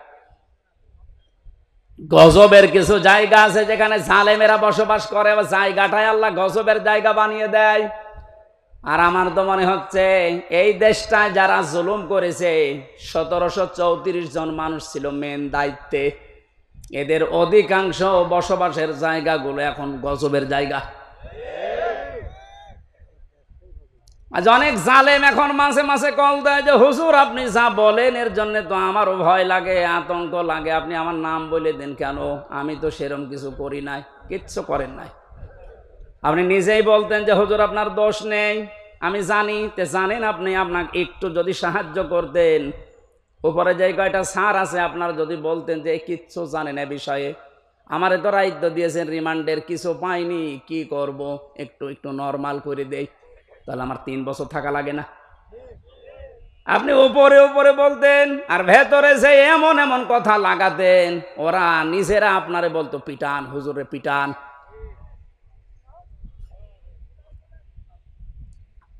Speaker 1: গজবের কিছু জায়গা আছে যেখানে জালেমেরা বসবাস করে, জায়গাটাই আল্লাহ গজবের জায়গা বানিয়ে দেয়। আর আমার তো মনে হচ্ছে এই দেশটায় যারা জুলুম করেছে 1734 জন মানুষ ছিল মেন দায়িত্বে, এদের অধিকাংশ বসবাসের জায়গাগুলো এখন গজবের জায়গা। আজ অনেক জালেম এখন মাঝে মাঝে কল দেয় যে হুজুর আপনি যা বলেন এর জন্য তো আমারও ভয় লাগে, আতঙ্ক লাগে, আপনি আমার নাম বলে দেন কেন? আমি তো সেরকম কিছু করি নাই। কিচ্ছু করেন নাই। আপনি নিজেই বলতেন যে হুজুর আপনার দোষ নেই, আমি জানি। তে জানেন আপনি, আপনাকে একটু যদি সাহায্য করতেন, উপরে যে কয়টা সার আছে আপনার যদি বলতেন যে কিচ্ছু জানেন এ বিষয়ে, আমার তো দায়িত্ব দিয়েছেন রিমান্ডের, কিছু পাইনি, কি করব, একটু নরমাল করে দেই, তাহলে আমার 3 বছর থাকা লাগে না। আপনি উপরে উপরে বলতেন আর ভেতরে যে এমন এমন কথা লাগাতেন, ওরা নিজেরা আপনারে বলতো পিটান, হুজুরে পিটান।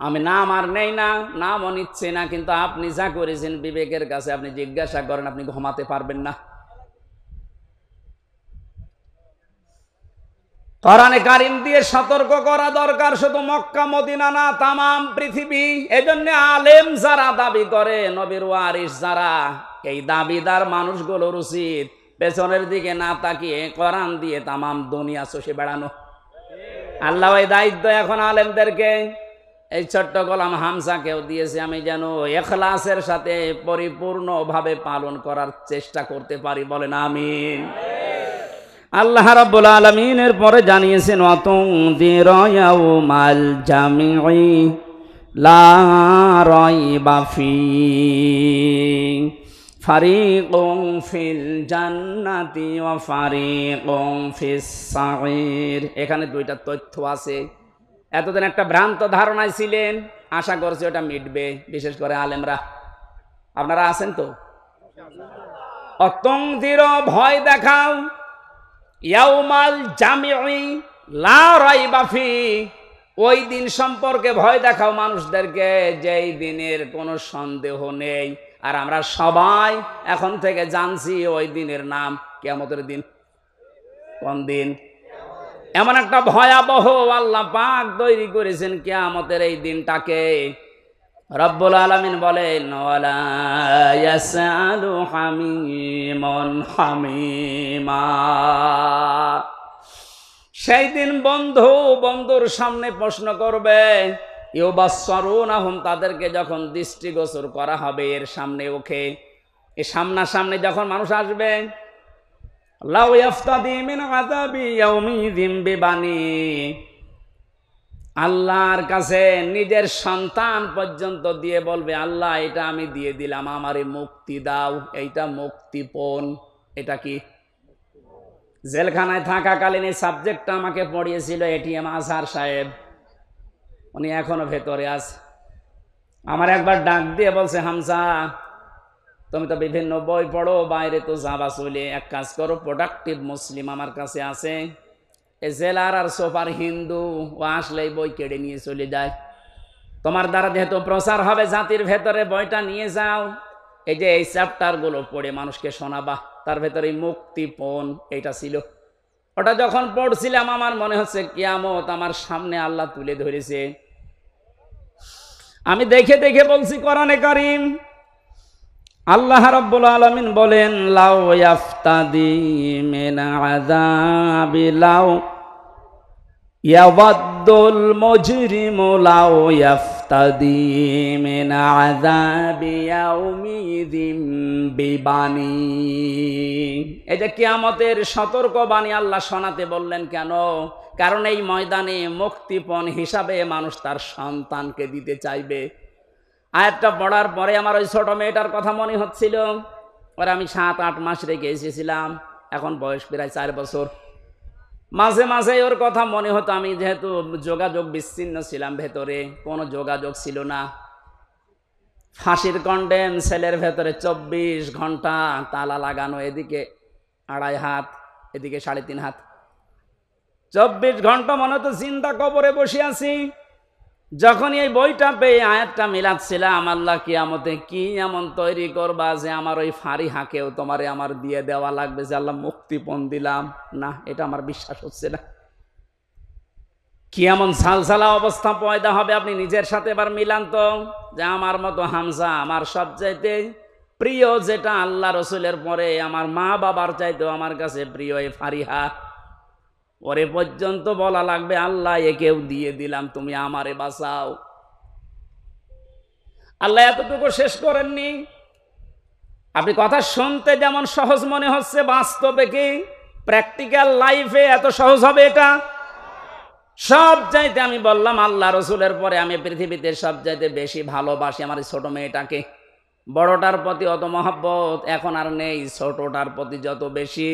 Speaker 1: আমি নাম আর নেই না, নামও নিচ্ছে না, কিন্তু আপনি যা করেছেন বিবেকের কাছে আপনি জিজ্ঞাসা করেন, আপনি ঘুমাতে পারবেন না। কোরআনে কারিম দিয়ে সতর্ক করা দরকার, শুধু মক্কা মদিনা না, তামাম পৃথিবী। এজন্য আলেম যারা দাবি করে, নবীর ওয়ারিস যারা, এই দাবিদার মানুষগুলোর উচিত পেছনের দিকে না তাকিয়ে কোরআন দিয়ে তামাম দুনিয়া চষে বেড়ানো। আল্লাহ এই দায়িত্ব এখন আলেমদেরকে, এই ছোট্ট গোলাম হামজাকেও দিয়েছে। আমি যেন ইখলাসের সাথে পরিপূর্ণভাবে পালন করার চেষ্টা করতে পারি, বলেন আমিন। আল্লাহ রাব্বুল আলামিন এর পরে জানিয়েছেন ওয়াতুনযিরা ইয়াউমাল জামিঈ লা রাইবা ফীহি ফারিকুন ফিল জান্নাতি ওয়া ফারিকুন ফিস সাঈর। এখানে দুইটা তথ্য আছে। এতদিন একটা ভ্রান্ত ধারণায় ছিলেন, আশা করছি ওটা মিটবে, বিশেষ করে আলেমরা। আপনারা আছেন তো? অতুনযিরা ভয় দেখাও, ইয়াউমাল জামিঈ লা রাইবা ফীহি ওই দিন সম্পর্কে ভয় দেখাও মানুষদেরকে, যেই দিনের কোনো সন্দেহ নেই। আর আমরা সবাই এখন থেকে জানছি ওই দিনের নাম কিয়ামতের দিন। কোন দিন? এমন একটা ভয়াবহ আল্লাহ পাক তৈরি করেছেন কিয়ামতের এই দিনটাকে। রব্বুল আলামিন বলেন ওয়ালা ইয়াসআলু হামিমুন হামিমা। সেই দিন বন্ধু বন্ধুর সামনে প্রশ্ন করবে, ইউবাসসারুনাহুম, তাদেরকে যখন দৃষ্টিগোচর করা হবে এর সামনে ওকে, এই সামনাসামনি যখন মানুষ আসবে, লাউ ইয়াফতাদি মিন আযাবি ইয়াউমিযিন বিবানি, আল্লাহর কাছে নিজের সন্তান পর্যন্ত দিয়ে বলবে আল্লাহ এটা আমি দিয়ে দিলাম, আমারে মুক্তি দাও। এইটা মুক্তিপণ। এটা কি? জেলখানায় থাকাকালীন এই সাবজেক্টটা আমাকে পড়িয়েছিল এটিএম আজহার সাহেব, উনি এখনো ভেতরে আছে। আমার একবার ডাক দিয়ে বলছে, হামজা তুমি তো বিভিন্ন বই পড়ো, বাইরে তো যাবা চলে, এক কাজ করো, প্রোডাক্টিভ মুসলিম আমার কাছে আছে, এই জেলার আর সোফার হিন্দু, ও আসলেই বই কেড়ে নিয়ে চলে যায়। তোমার দ্বারা যেহেতু প্রচার হবে জাতির ভেতরে, বইটা নিয়ে যাও, এই যে এই চ্যাপ্টারগুলো পড়ে মানুষকে শোনাবা। তার ভেতরে মুক্তিপণ এইটা ছিল। ওটা যখন পড়ছিলাম আমার মনে হচ্ছে কিয়ামত আমার সামনে আল্লাহ তুলে ধরেছে। আমি দেখে দেখে বলছি কোরআনে কারীম, আল্লাহ রাব্বুল আলামিন বলেন লাউ ইয়াফতাদি মিন আযাবি লাউ ইয়াওয়াদ্দুল মুজরিমু লাউ ওয়াস্তাদি মিন আযাবি ইয়াউমিযিন বিবানি। এই যে কিয়ামতের সতর্ক বাণী আল্লাহ শোনাতে বললেন কেন? কারণ এই ময়দানে মুক্তিপণ হিসাবে মানুষ তার সন্তানকে দিতে চাইবে। আয়াতটা পড়ার পরে আমার ওই ছোট মেয়েটার কথা মনে হচ্ছিল। ওরা আমি 7-8 মাস রেখে এসেছিলাম, এখন বয়স প্রায় 4 বছর। মাঝে মাঝে ওর কথা মনে হতো। আমি যেহেতু যোগাযোগ বিচ্ছিন্ন ছিলাম, ভেতরে কোনো যোগাযোগ ছিল না। ফাঁসির কন্ডেম সেলের ভেতরে 24 ঘন্টা তালা লাগানো, এদিকে 2.5 হাত, এদিকে 3.5 হাত, 24 ঘন্টা মনে হতো জিন্দা কবরে বসে আছি। যখনই এই বইটা পেয়ে আয়াতটা মিলাচ্ছিলাম, আল্লাহ কিয়ামতে কি এমন তৈরি করবা যে আমার ওই ফারিহাকেও তোমারে আমার দিয়ে দেওয়া লাগবে, যে আল্লাহ মুক্তিপণ দিলাম। না, এটা আমার বিশ্বাস হচ্ছে না। কি এমন ঝালঝালা অবস্থা পয়দা হবে, আপনি নিজের সাথে এবার মিলান তো। যে আমার মতো হামজা, আমার সবচাইতে প্রিয় যেটা আল্লাহ রসুলের পরে, আমার মা বাবার চাইতেও আমার কাছে প্রিয় এই ফারিহা, ওরে পর্যন্ত বলা লাগবে আল্লাহ একেও দিয়ে দিলাম, তুমি আমারে বাঁচাও। আল্লাহ এতটুকু শেষ করেননি। আপনি কথা শুনতে যেমন সহজ মনে হচ্ছে, বাস্তবে কি প্র্যাকটিক্যাল লাইফে এত সহজ হবে এটা? সব চাইতে আমি বললাম আল্লাহ রসুলের পরে আমি পৃথিবীতে সব চাইতে বেশি ভালোবাসি আমার ছোট মেয়েটাকে। বড়টার প্রতি অত মহব্বত এখন আর নেই, ছোটটার প্রতি যত বেশি।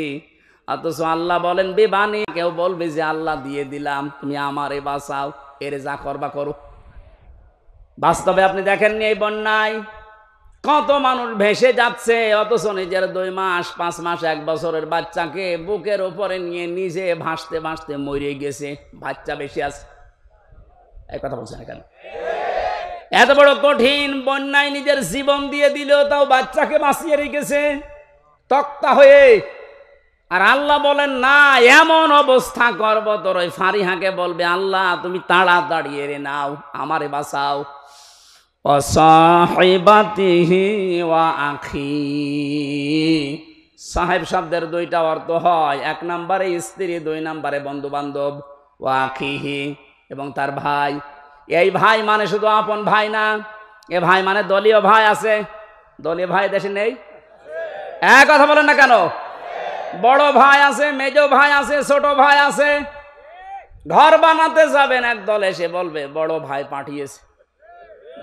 Speaker 1: অথচ আল্লাহ বলেন বিবানি, কেউ বলবে যে আল্লাহ দিয়ে দিলাম, তুমি আমারে বাঁচাও, এর যা করবা করো। বাস্তবে আপনি দেখেননি এই বন্যায় কত মানুষ ভেসে যাচ্ছে, অথচ নিজের 2 মাস 5 মাস 1 বছরের বাচ্চাকে বুকের উপরে নিয়ে নিজে ভাসতে ভাসতে মরে গেছে। বাচ্চা বেশি আছে, এই কথা বলছেন কেন? এত বড় কঠিন বন্যায় নিজের জীবন দিয়ে দিল, তাও বাচ্চাকে বাঁচিয়ে রেখেছে তক্তা হয়ে। আর আল্লাহ বলেন না, এমন অবস্থা করব তোর ওই ফারিহাকে বলবে আল্লাহ তুমি তাড়াতাড়ি এরে নাও, আমারে বাঁচাও। অসাহিবাতিহি ওয়া আখি। সাহেব শব্দের 2টা অর্থ হয়, 1 নম্বরে স্ত্রী, 2 নম্বরে বন্ধু বান্ধব। ওয়া আখিহি, এবং তার ভাই। এই ভাই মানে শুধু আপন ভাই না, এ ভাই মানে দলীয় ভাই আছে। দলীয় ভাই দেশে নেই? এক কথা বলেন না কেন? বড় ভাই আছে, মেজ ভাই আছে, ছোট ভাই আছে। ঘর বানাতে যাবেন, একদল এসে বলবে বড় ভাই পাঠিয়েছে।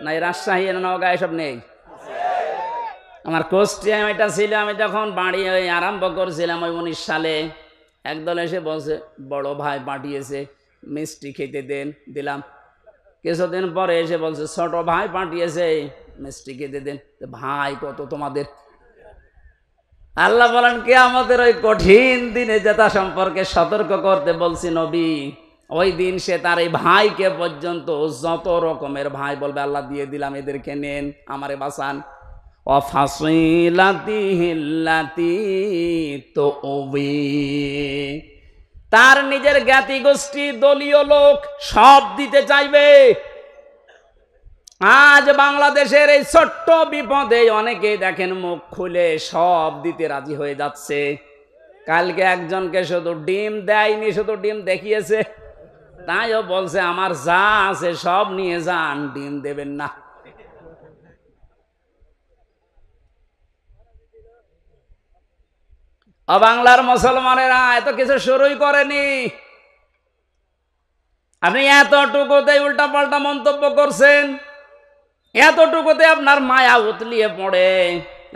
Speaker 1: না, এই রাজশাহী নওগাঁ এসব নেই? আমার কোস্টিয়াম এটা ছিল, আমি যখন বাড়ি আরম্ভ করছিলাম ওই 19 সালে, একদল এসে বলছে বড় ভাই পাঠিয়েছে, মিষ্টি খেতে দেন, দিলাম। কিছুদিন পরে এসে বলছে ছোট ভাই পাঠিয়েছে, মিষ্টি খেতে দেন। ভাই কত তোমাদের? আল্লাহ বলেন কে আমাদের ওই কঠিন দিনে যেটা সম্পর্কে সতর্ক করতে বলছি নবী, ওই দিন সে তার এই ভাইকে পর্যন্ত যত রকমের ভাই বলবে আল্লাহ দিয়ে দিলাম, এদেরকে নেন, আমারে বাঁচান। অফাসিলাতিহিল্লাতি তুবি, তার নিজের জ্ঞাতি গোষ্ঠী, দলীয় লোক সব দিতে চাইবে। আজ বাংলাদেশের এই ছোট্ট বিপদে অনেকেই দেখেন মুখ খুলে সব দিতে রাজি হয়ে যাচ্ছে। কালকে একজনকে শুধু ডিম দেয়নি, শুধু ডিম দেখিয়েছে, তাইও বলছে আমার যা আছে সব নিয়ে যান, ডিম দেবেন না। বাংলার মুসলমানেরা এত কিছু শুরুই করেনি, আপনি এতটুকুতে উল্টা পাল্টা মন্তব্য করছেন, এতটুকুতে আপনার মায়া উতলিয়ে পড়ে।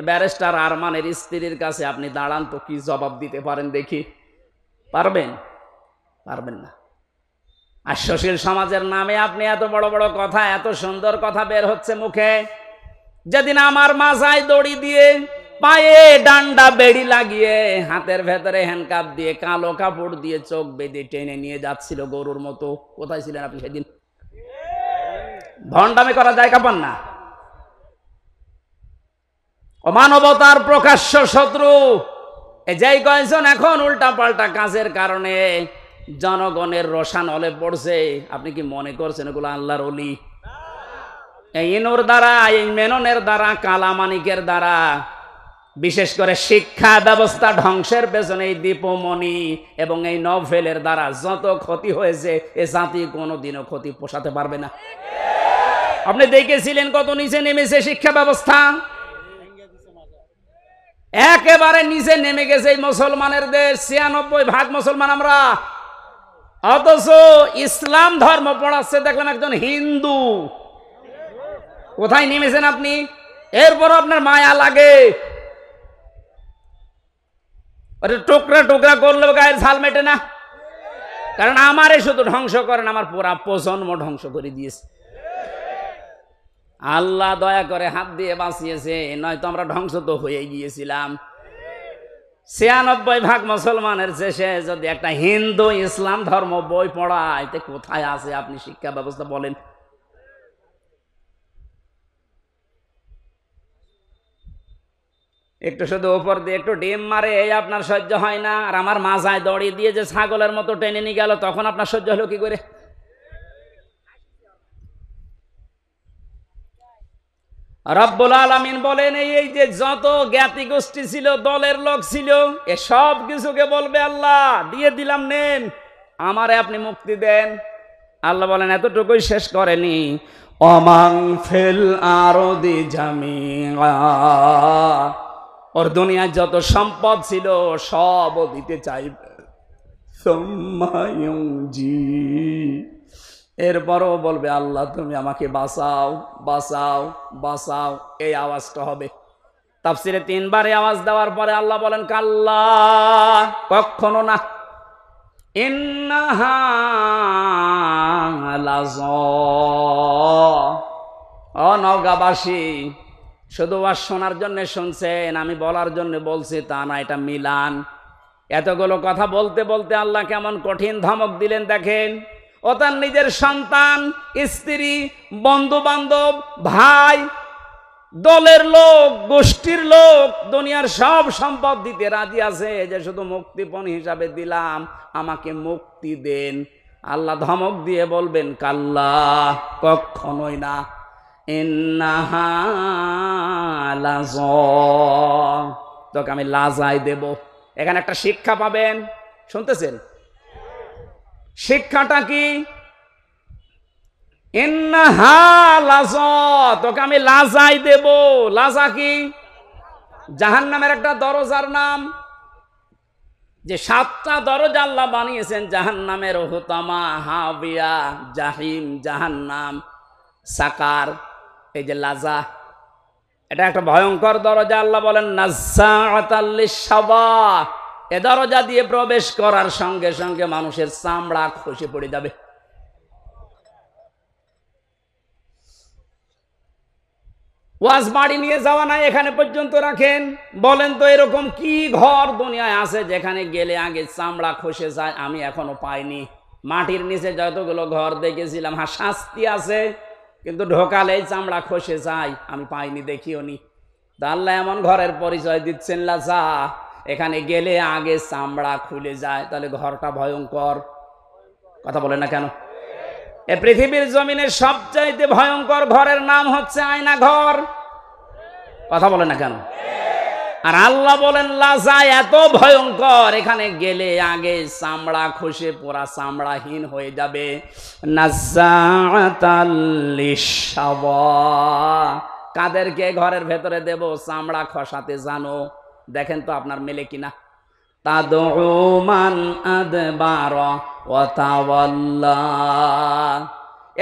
Speaker 1: ব্যারিস্টার আরমানের স্ত্রীর কাছে আপনি দাঁড়ান তো, কি জবাব দিতে পারেন দেখি? পারবেন? পারবেন না। আর সুশীল সমাজের নামে আপনি এত বড় বড় কথা, এত সুন্দর কথা বের হচ্ছে মুখে। যেদিন আমার মাথায় দড়ি দিয়ে, পায়ে ডান্ডা বেড়ি লাগিয়ে, হাতের ভেতরে হ্যান্ডকাপ দিয়ে, কালো কাপড় দিয়ে চোখ বেঁধে টেনে নিয়ে যাচ্ছিল গরুর মতো, কোথায় ছিলেন আপনি সেদিন? ভণ্ডামি করা যায় কাপান না? ও মানবতার প্রকাশ্য শত্রু যেই কয়েকজন এখন উল্টা পাল্টা কাজের কারণে জনগণের রোষানলে পড়ছে, আপনি কি মনে করছেন এগুলো আল্লাহর ওলি? এই ইনুর দ্বারা, এই মেননের দ্বারা, কালামানিকের দ্বারা, বিশেষ করে শিক্ষা ব্যবস্থা ধ্বংসের পেছনে এই দীপমণি এবং এই নভেলের দ্বারা যত ক্ষতি হয়েছে, এ জাতি কোনোদিনও ক্ষতি পোষাতে পারবে না। আপনি দেখেছিলেন কত নিচে নেমেছে শিক্ষা ব্যবস্থা, একেবারে নিচে নেমে গেছে এই মুসলমানের দেশ, ৯৬% মুসলমান আমরা, অথচ ইসলাম ধর্ম পড়াচ্ছে দেখলাম একজন হিন্দু। কোথায় নেমেছেন আপনি? এরপর আপনার মায়া লাগে, টুকরা টুকরা করলেও গায়ের ঝাল মেটে না। কারণ আমারে শুধু ধ্বংস করেন, আমার পুরা প্রজন্ম ধ্বংস করে দিয়েছে। আল্লাহ দয়া করে হাত দিয়ে বাঁচিয়েছে, নয়তো আমরা ধ্বংস তো হয়ে গিয়েছিলাম। ৯৬% মুসলমানের শেষে যদি একটা হিন্দু ইসলাম ধর্ম বই পড়ায়, তে কোথায় আছে আপনি শিক্ষা ব্যবস্থা বলেন? একটু শুধু উপর দিয়ে একটু ডিম মারে, এই আপনার সহ্য হয় না, আর আমার মাজায় দড়ি দিয়ে যে ছাগলের মতো টেনে নিয়ে গেল, তখন আপনার সহ্য হলো কি করে? রব্বুল আলামিন বলেন, এই যে যত জ্ঞাতি গোষ্ঠী ছিল, দলের লোক ছিল, এ সব কিছুকে বলবে আল্লাহ দিয়ে দিলাম, নেন, আমারে আপনি মুক্তি দেন। আল্লাহ বলেন এতটুকুই শেষ করেনি, অমাং ফিল আরদি জামিআ, ওর দুনিয়ার যত সম্পদ ছিল সব দিতে চাইবে, এরপরও বলবে আল্লাহ তুমি আমাকে বাঁচাও বাঁচাও বাঁচাও, এই আওয়াজটা হবে। তাফসিরে ৩ বার আওয়াজ দেওয়ার পরে আল্লাহ বলেন কাল্লা, কখনো না, ইন্নাহা লাযা, ও নওগাঁবাসী, শুধু ওয়াজ শোনার জন্য শুনছেন, আমি বলার জন্য বলছি তা না, এটা মিলান। এতগুলো কথা বলতে বলতে আল্লাহ কেমন কঠিন ধমক দিলেন দেখেন। ও তার নিজের সন্তান, স্ত্রী, বন্ধু বান্ধব, ভাই, দলের লোক, গোষ্ঠীর লোক, দুনিয়ার সব সম্পদ দিতে রাজি আছে, যে শুধু মুক্তিপণ হিসাবে দিলাম, আমাকে মুক্তি দেন। আল্লাহ ধমক দিয়ে বলবেন কাল্লা, কখনোই না, ইন্নাহা লাযা, তোকে আমি লাজায় দেব। এখানে একটা শিক্ষা পাবেন, শুনতেছেন? শিক্ষাটা কি? ইন্নাহা লাযা, তোকে আমি লাজায় দেব। লাজা কি? জাহান্নামের একটা দরজার নাম, যে 7টা দরজা আল্লাহ বানিয়েছেন জাহান্নামের, হুতামা, হাবিয়া, জাহিম, জাহান্নাম, সাকার। এই যে লাজা, এটা একটা ভয়ঙ্কর দরজা। আল্লাহ বলেন নাজ্জাআতাল লিশ-শাওয়া, এ দরজা দিয়ে প্রবেশ করার সঙ্গে সঙ্গে মানুষের চামড়া খসে পড়ে যাবে। ওয়াজ বাড়ি নিয়ে যাওয়া নাই, এখানে পর্যন্ত রাখেন। বলেন তো এরকম কি ঘর দুনিয়ায় আছে যেখানে গেলে আগে চামড়া খসে যায়? আমি এখনো পাইনি। মাটির নিচে যতগুলো ঘর দেখেছিলাম, হ্যাঁ শাস্তি আছে, কিন্তু ঢোকালেই চামড়া খসে যায়, আমি পাইনি, দেখিও নি। তা আল্লাহ এমন ঘরের পরিচয় দিচ্ছেন লাজা, এখানে গেলে আগে চামড়া খুলে যায়। তাহলে ঘরটা ভয়ঙ্কর, কথা বলে না কেন? এ পৃথিবীর জমিনের সবচাইতে ভয়ঙ্কর ঘরের নাম হচ্ছে আয়না ঘর, কথা বলে না কেন? আর আল্লাহ বলেন লাজা এত ভয়ঙ্কর, এখানে গেলে আগে চামড়া খসে পুরা চামড়াহীন হয়ে যাবে। নাজ্জাআতাল লিশ-শাওয়া, কাদেরকে ঘরের ভেতরে দেব চামড়া খসাতে জানো? দেখেন তো আপনার মেলে কিনা। তাদউ মান আদবারা ওয়া তাওয়াল্লা,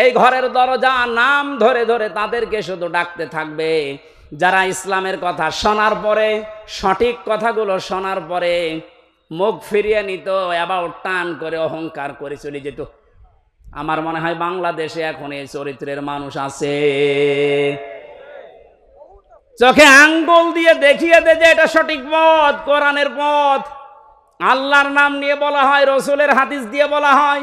Speaker 1: এই ঘরের দরজা নাম ধরে ধরে তাদেরকে শুধু ডাকতে থাকবে যারা ইসলামের কথা শোনার পরে, সঠিক কথাগুলো শোনার পরে মুখ ফিরিয়ে নিত, অ্যাবাউট টান করে অহংকার করে চলে যেত। আমার মনে হয় বাংলাদেশে এখন এই চরিত্রের মানুষ আছে। চোখে আঙ্গুল দিয়ে দেখিয়ে দে যে এটা সঠিক পথ, কোরআনের পথ, আল্লাহর নাম নিয়ে বলা হয়, রসুলের হাদিস দিয়ে বলা হয়,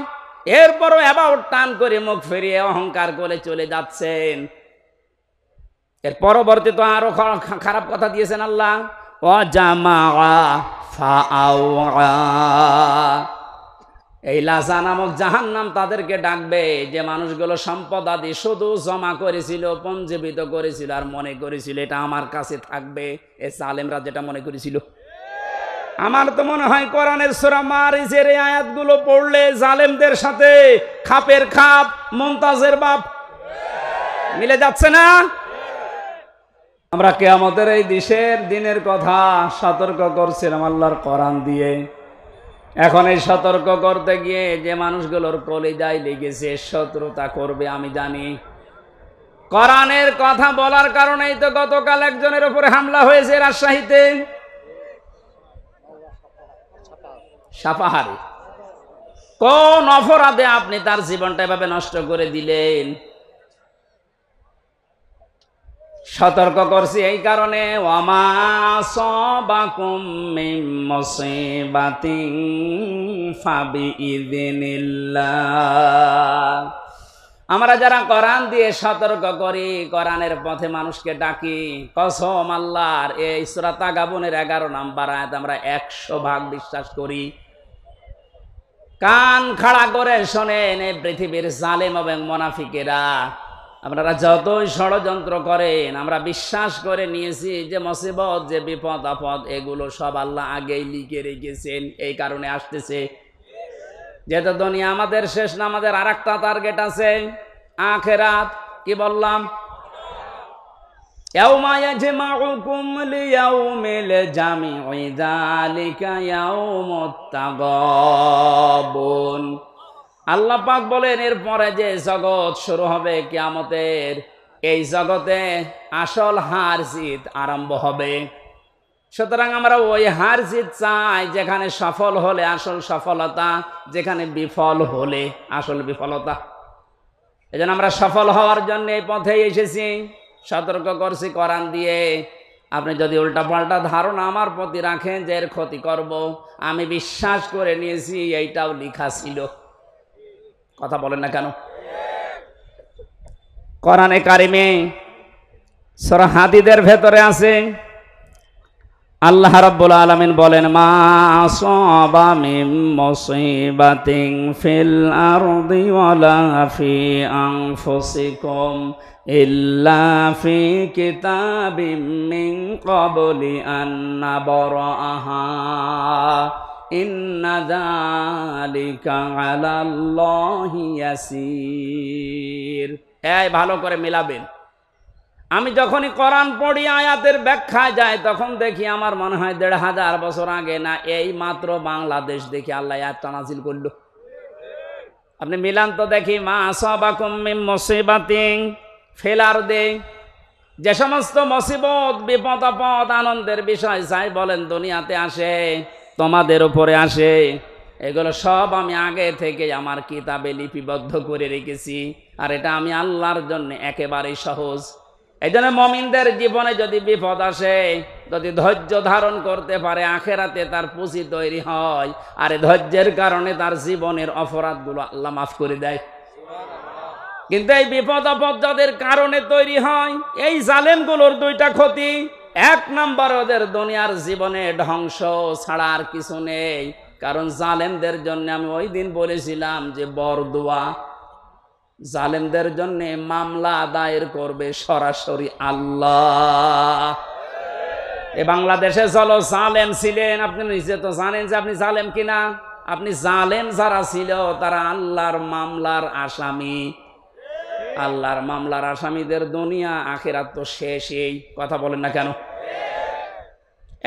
Speaker 1: এরপরও অ্যাবাউট টান করে মুখ ফিরিয়ে অহংকার করে চলে যাচ্ছেন। এর পরবর্তী তো আরো খারাপ কথা দিয়েছেন আল্লাহ, ওয়াজামাআ ফাআওয়া, এই লাজা নামক জাহান্নাম তাদেরকে ডাকবে যে মানুষগুলো সম্পদ আদি শুধু জমা করেছিল, পঞ্জীবিত করেছিল, আর মনে করেছিল এটা আমার কাছে থাকবে। এ জালেমরা যেটা মনে করেছিল। আমার তো মনে হয় কোরআনের সূরা মারিজের এই আয়াতগুলো পড়লে জালেমদের সাথে খাপের খাপ, মুমতাজের বাপ মিলে যাচ্ছে না? আমরা কিয়ামতের এই দিনের কথা সতর্ক করছিলাম আল্লাহর কোরআন দিয়ে। এখন এই সতর্ক করতে গিয়ে যে মানুষগুলোর কলিজায় লেগেছে শত্রুতা করবে আমি জানি। কোরআনের কথা বলার কারণেই তো গতকাল একজনের উপরে হামলা হয়েছে রাজশাহীতে, সাপাহারে। কোন অপরাধে আপনি তার জীবনটা এভাবে নষ্ট করে দিলেন? সতর্ক করছি এই কারণে, ওয়ামা সাবাকুম মিন মুসিবাতিন ফাবিইযনিল্লাহ। আমরা যারা কোরআন দিয়ে সতর্ক করি, কোরআনের পথে মানুষকে ডাকি, কসম আল্লাহর, এই সূরা তাগাবুনের 11 নম্বর আয়াত আমরা 100% বিশ্বাস করি। কান খাড়া করে শোনেন, এই পৃথিবীর জালেম এবং মুনাফিকেরা আপনারা যতই ষড়যন্ত্র করেন, আমরা বিশ্বাস করে নিয়েছি যে মুসিবত, যে বিপদ আপদ, এগুলো সব আল্লাহ আগেই লিখে রেখেছেন। এই কারণে আসতেছে। যেহেতু দুনিয়া আমাদের শেষ না, আমাদের আরেকটা টার্গেট আছে, আখিরাত। কি বললাম? ইয়াউমা ইয়াজমাউকুম লিয়াউমিল জামি'i যালিকা ইয়াউমুত তাগাবুন। আল্লাহ পাক বলেন এরপরে যে জগৎ শুরু হবে কিয়ামতের, এই জগতে আসল হার জিত আরম্ভ হবে। সুতরাং আমরা ওই হার জিত চাই যেখানে সফল হলে আসল সফলতা, যেখানে বিফল হলে আসল বিফলতা। এজন্য আমরা সফল হওয়ার জন্য এই পথেই এসেছি। সতর্ক করছি কোরআন দিয়ে। আপনি যদি উল্টাপাল্টা ধারণা আমার প্রতি রাখেন যে এর ক্ষতি করব, আমি বিশ্বাস করে নিয়েছি এইটাও লেখা ছিল। কথা বলেন না কেন? কোরআনে কারিমে সূরা হাদীদের ভেতরে আছে, আল্লাহ রাব্বুল আলামিন বলেন, মা আসাবা মিন মুসিবাতিন ফিল আরদি ওয়ালা ফি আনফুসিকুম ইল্লা ফি কিতাবিম মিন ক্বাবলি আন নাবরাহা ইন্না যালিকা আলাল্লাহি ইয়াসির। এই ভালো করে মিলাবেন। আমি যখনই কোরআন পড়ি, আয়াতের ব্যাখ্যায় যায়, তখন দেখি আমার মনে হয় ১৫০০ বছর আগে না এই মাত্র বাংলাদেশ দেখি আল্লাহ আয়াতটা নাযিল করল। আপনি মিলান তো দেখি। মা আসাবাকুম মিন মুসিবাতিন ফিল আরদি, যে সমস্ত মুসিবত, বিপদ আপদ, আনন্দের বিষয় চাই বলেন দুনিয়াতে আসে, তোমাদের উপরে আসে, এগুলো সব আমি আগে থেকে আমার কিতাবে লিপিবদ্ধ করে রেখেছি। আর এটা আমি আল্লাহর জন্য একেবারেই সহজ। এই জন্য মুমিনদের জীবনে যদি বিপদ আসে, যদি ধৈর্য ধারণ করতে পারে, আখেরাতে তার পুঁজি তৈরি হয়। আর এই ধৈর্যের কারণে তার জীবনের অপরাধগুলো আল্লাহ মাফ করে দেয়। কিন্তু এই বিপদ আপদ যাদের কারণে তৈরি হয়, এই জালেমগুলোর দুইটা ক্ষতি। 1 নাম্বার, ওদের দুনিয়ার জীবনে ধ্বংস ছাড়া আর কিছু নেই। কারণ জালেমদের জন্য আমি ওই দিন বলেছিলাম যে বরদোয়া, জালেমদের জন্য মামলা দায়ের করবে সরাসরি আল্লাহ। এ বাংলাদেশে চলো জালেম ছিলেন, আপনি নিজে তো জানেন যে আপনি জালেম কিনা। আপনি জালেম যারা ছিল তারা আল্লাহর মামলার আসামি। আল্লাহর মামলার আসামিদের দুনিয়া আখিরাত তো শেষই। কথা বলেন না কেন?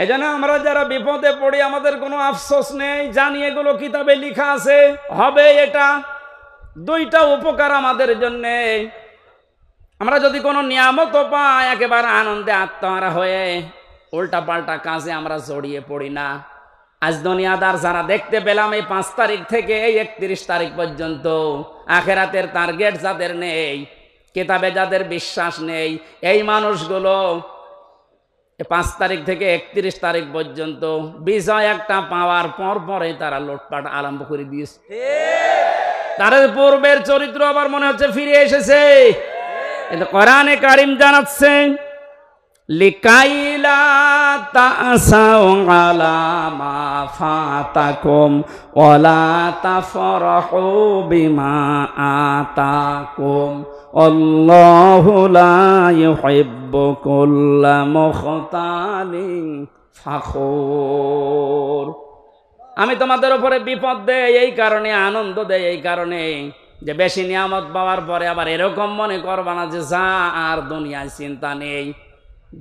Speaker 1: এই জন্য আমরা যারা বিপদে পড়ি আমাদের কোনো আফসোস নেই, জানি এগুলো কিতাবে লেখা আছে, হবে এটা। দুইটা উপকার আমাদের জন্য। আমরা যদি কোনো নিয়ামত পাই, একেবারে আনন্দে আত্মহারা হয়ে উল্টা পাল্টা কাজে আমরা জড়িয়ে পড়ি না। আজ দুনিয়াদার যারা দেখতে পেলাম এই 5 তারিখ থেকে এই 31 তারিখ পর্যন্ত, আখেরাতের টার্গেট যাদের নেই, কিতাবে যাদের বিশ্বাস নেই, এই মানুষগুলো 5 তারিখ থেকে 31 তারিখ পর্যন্ত বিজয় একটা পাওয়ার পর পরে তারা লুটপাট আরম্ভ করে দিয়েছে। তাদের পূর্বের চরিত্র আবার মনে হচ্ছে ফিরে এসেছে। কিন্তু কোরআনে কারিম জানাচ্ছে, লিকাইলা তাসাউ আলা মা ফাতাকুম ওয়ালা তাফরাহু বিমা আতাকুম আল্লাহু লা ইউহিব্বু কুল্লা মুখতালিন ফাখুর। আমি তোমাদের উপরে বিপদ দেই এই কারণে, আনন্দ দেই এই কারণে, যে বেশি নিয়ামত পাওয়ার পরে আবার এরকম মনে করবা না যে যা আর দুনিয়ায় চিন্তা নেই,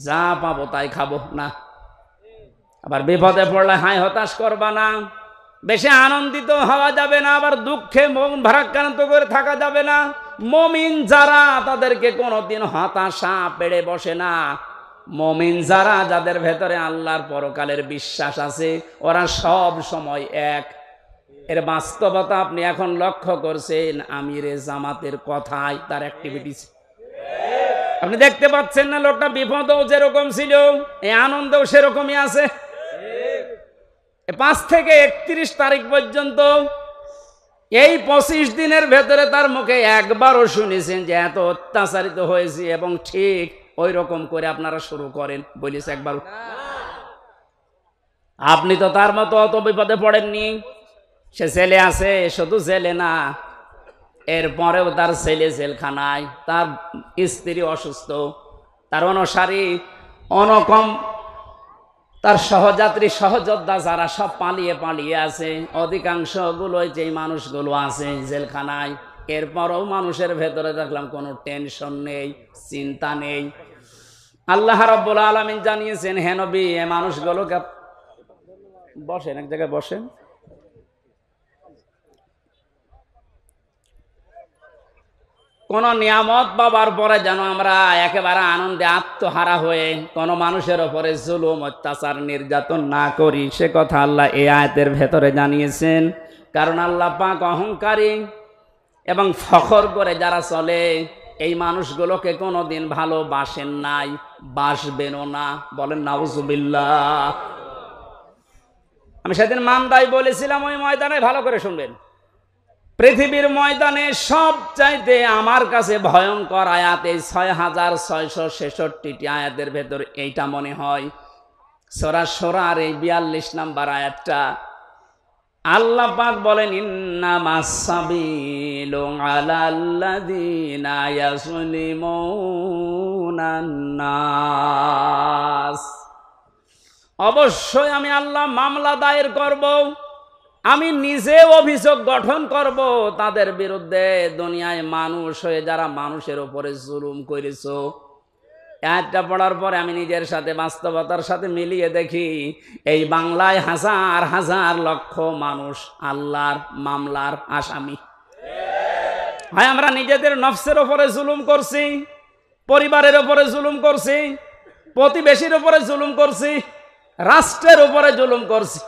Speaker 1: যা পাবো তাই খাবো না। আবার বিপদে পড়লে হাই হতাশ করবা না। বেশি আনন্দিত হওয়া যাবে না, আবার দুঃখে মন ভারাক্রান্ত করে থাকা যাবে না। মুমিন যারা তাদেরকে কোনোদিন হতাশা পেড়ে বসে না। মুমিন যারা, যাদের ভেতরে আল্লাহর পরকালের বিশ্বাস আছে, ওরা সব সময় এক। এর বাস্তবতা আপনি এখন লক্ষ্য করছেন আমিরে জামাতের কথায়, তার অ্যাক্টিভিটিস আপনি দেখতে পাচ্ছেন না। লোকটা বিপদেও যেরকম ছিল, এই আনন্দেও সেরকমই আছে। 5 থেকে 31 তারিখ পর্যন্ত এই 25 দিনের ভেতরে তার মুখে একবারও শুনেছেন যে এত অত্যাচারিত হয়েছে, এবং ঠিক ওই রকম করে আপনারা শুরু করেন বলেছে একবার? আপনি তো তার মতো অত বিপদে পড়েননি। সে ছেলে আছে, শুধু ছেলে না, এরপরেও তার ছেলে জেলখানায়, তার স্ত্রী অসুস্থ, তার অনুসারী অনকম, তার সহযাত্রী সহযোদ্ধা যারা সব পালিয়ে পালিয়ে আছে, অধিকাংশ গুলোই যে মানুষগুলো আছে জেলখানায়। এরপরও মানুষের ভেতরে দেখলাম কোনো টেনশন নেই, চিন্তা নেই। আল্লাহ রাব্বুল আলামিন জানিয়েছেন, হে নবী, এই মানুষগুলোকে বসেন, এক জায়গায় বসেন। কোন নিয়ামত পাবার পরে যেন আমরা একেবারে আনন্দে আত্মহারা হয়ে কোনো মানুষের উপরে জুলুম, অত্যাচার, নির্যাতন না করি, সে কথা আল্লাহ এই আয়াতের ভেতরে জানিয়েছেন। কারণ আল্লাহ পাক অহংকারী এবং ফখর করে যারা চলে, এই মানুষগুলোকে কোনোদিন ভালোবাসেন নাই, বাসবেনও না। বলেন নাউজুবিল্লাহ। আমি সেদিন মান্দায় বলেছিলাম, ওই ময়দানে ভালো করে শুনবেন, পৃথিবীর ময়দানে সবচাইতে আমার কাছে ভয়ঙ্কর আয়াত এই 6666টি আয়াতের ভেতর এইটা মনে হয়। সূরা শূরার এই 42 নম্বর আয়াতটা আল্লাহ পাক বলেন, ইন্নামাস সাবিলু আলাল্লাযিনা ইয়াজলিমুনান নাস। অবশ্যই আমি আল্লাহ মামলা দায়ের করব, আমি নিজে অভিযোগ গঠন করব তাদের বিরুদ্ধে, দুনিয়ায় মানুষ হয়ে যারা মানুষের উপরে জুলুম করেছো। আয়াতটা পড়ার পরে আমি নিজের সাথে, বাস্তবতার সাথে মিলিয়ে দেখি, এই বাংলায় হাজার হাজার লক্ষ মানুষ আল্লাহর মামলার আসামি। হয় আমরা নিজেদের নফসের উপরে জুলুম করছি, পরিবারের উপরে জুলুম করছি, প্রতিবেশীর উপরে জুলুম করছি, রাষ্ট্রের উপরে জুলুম করছি,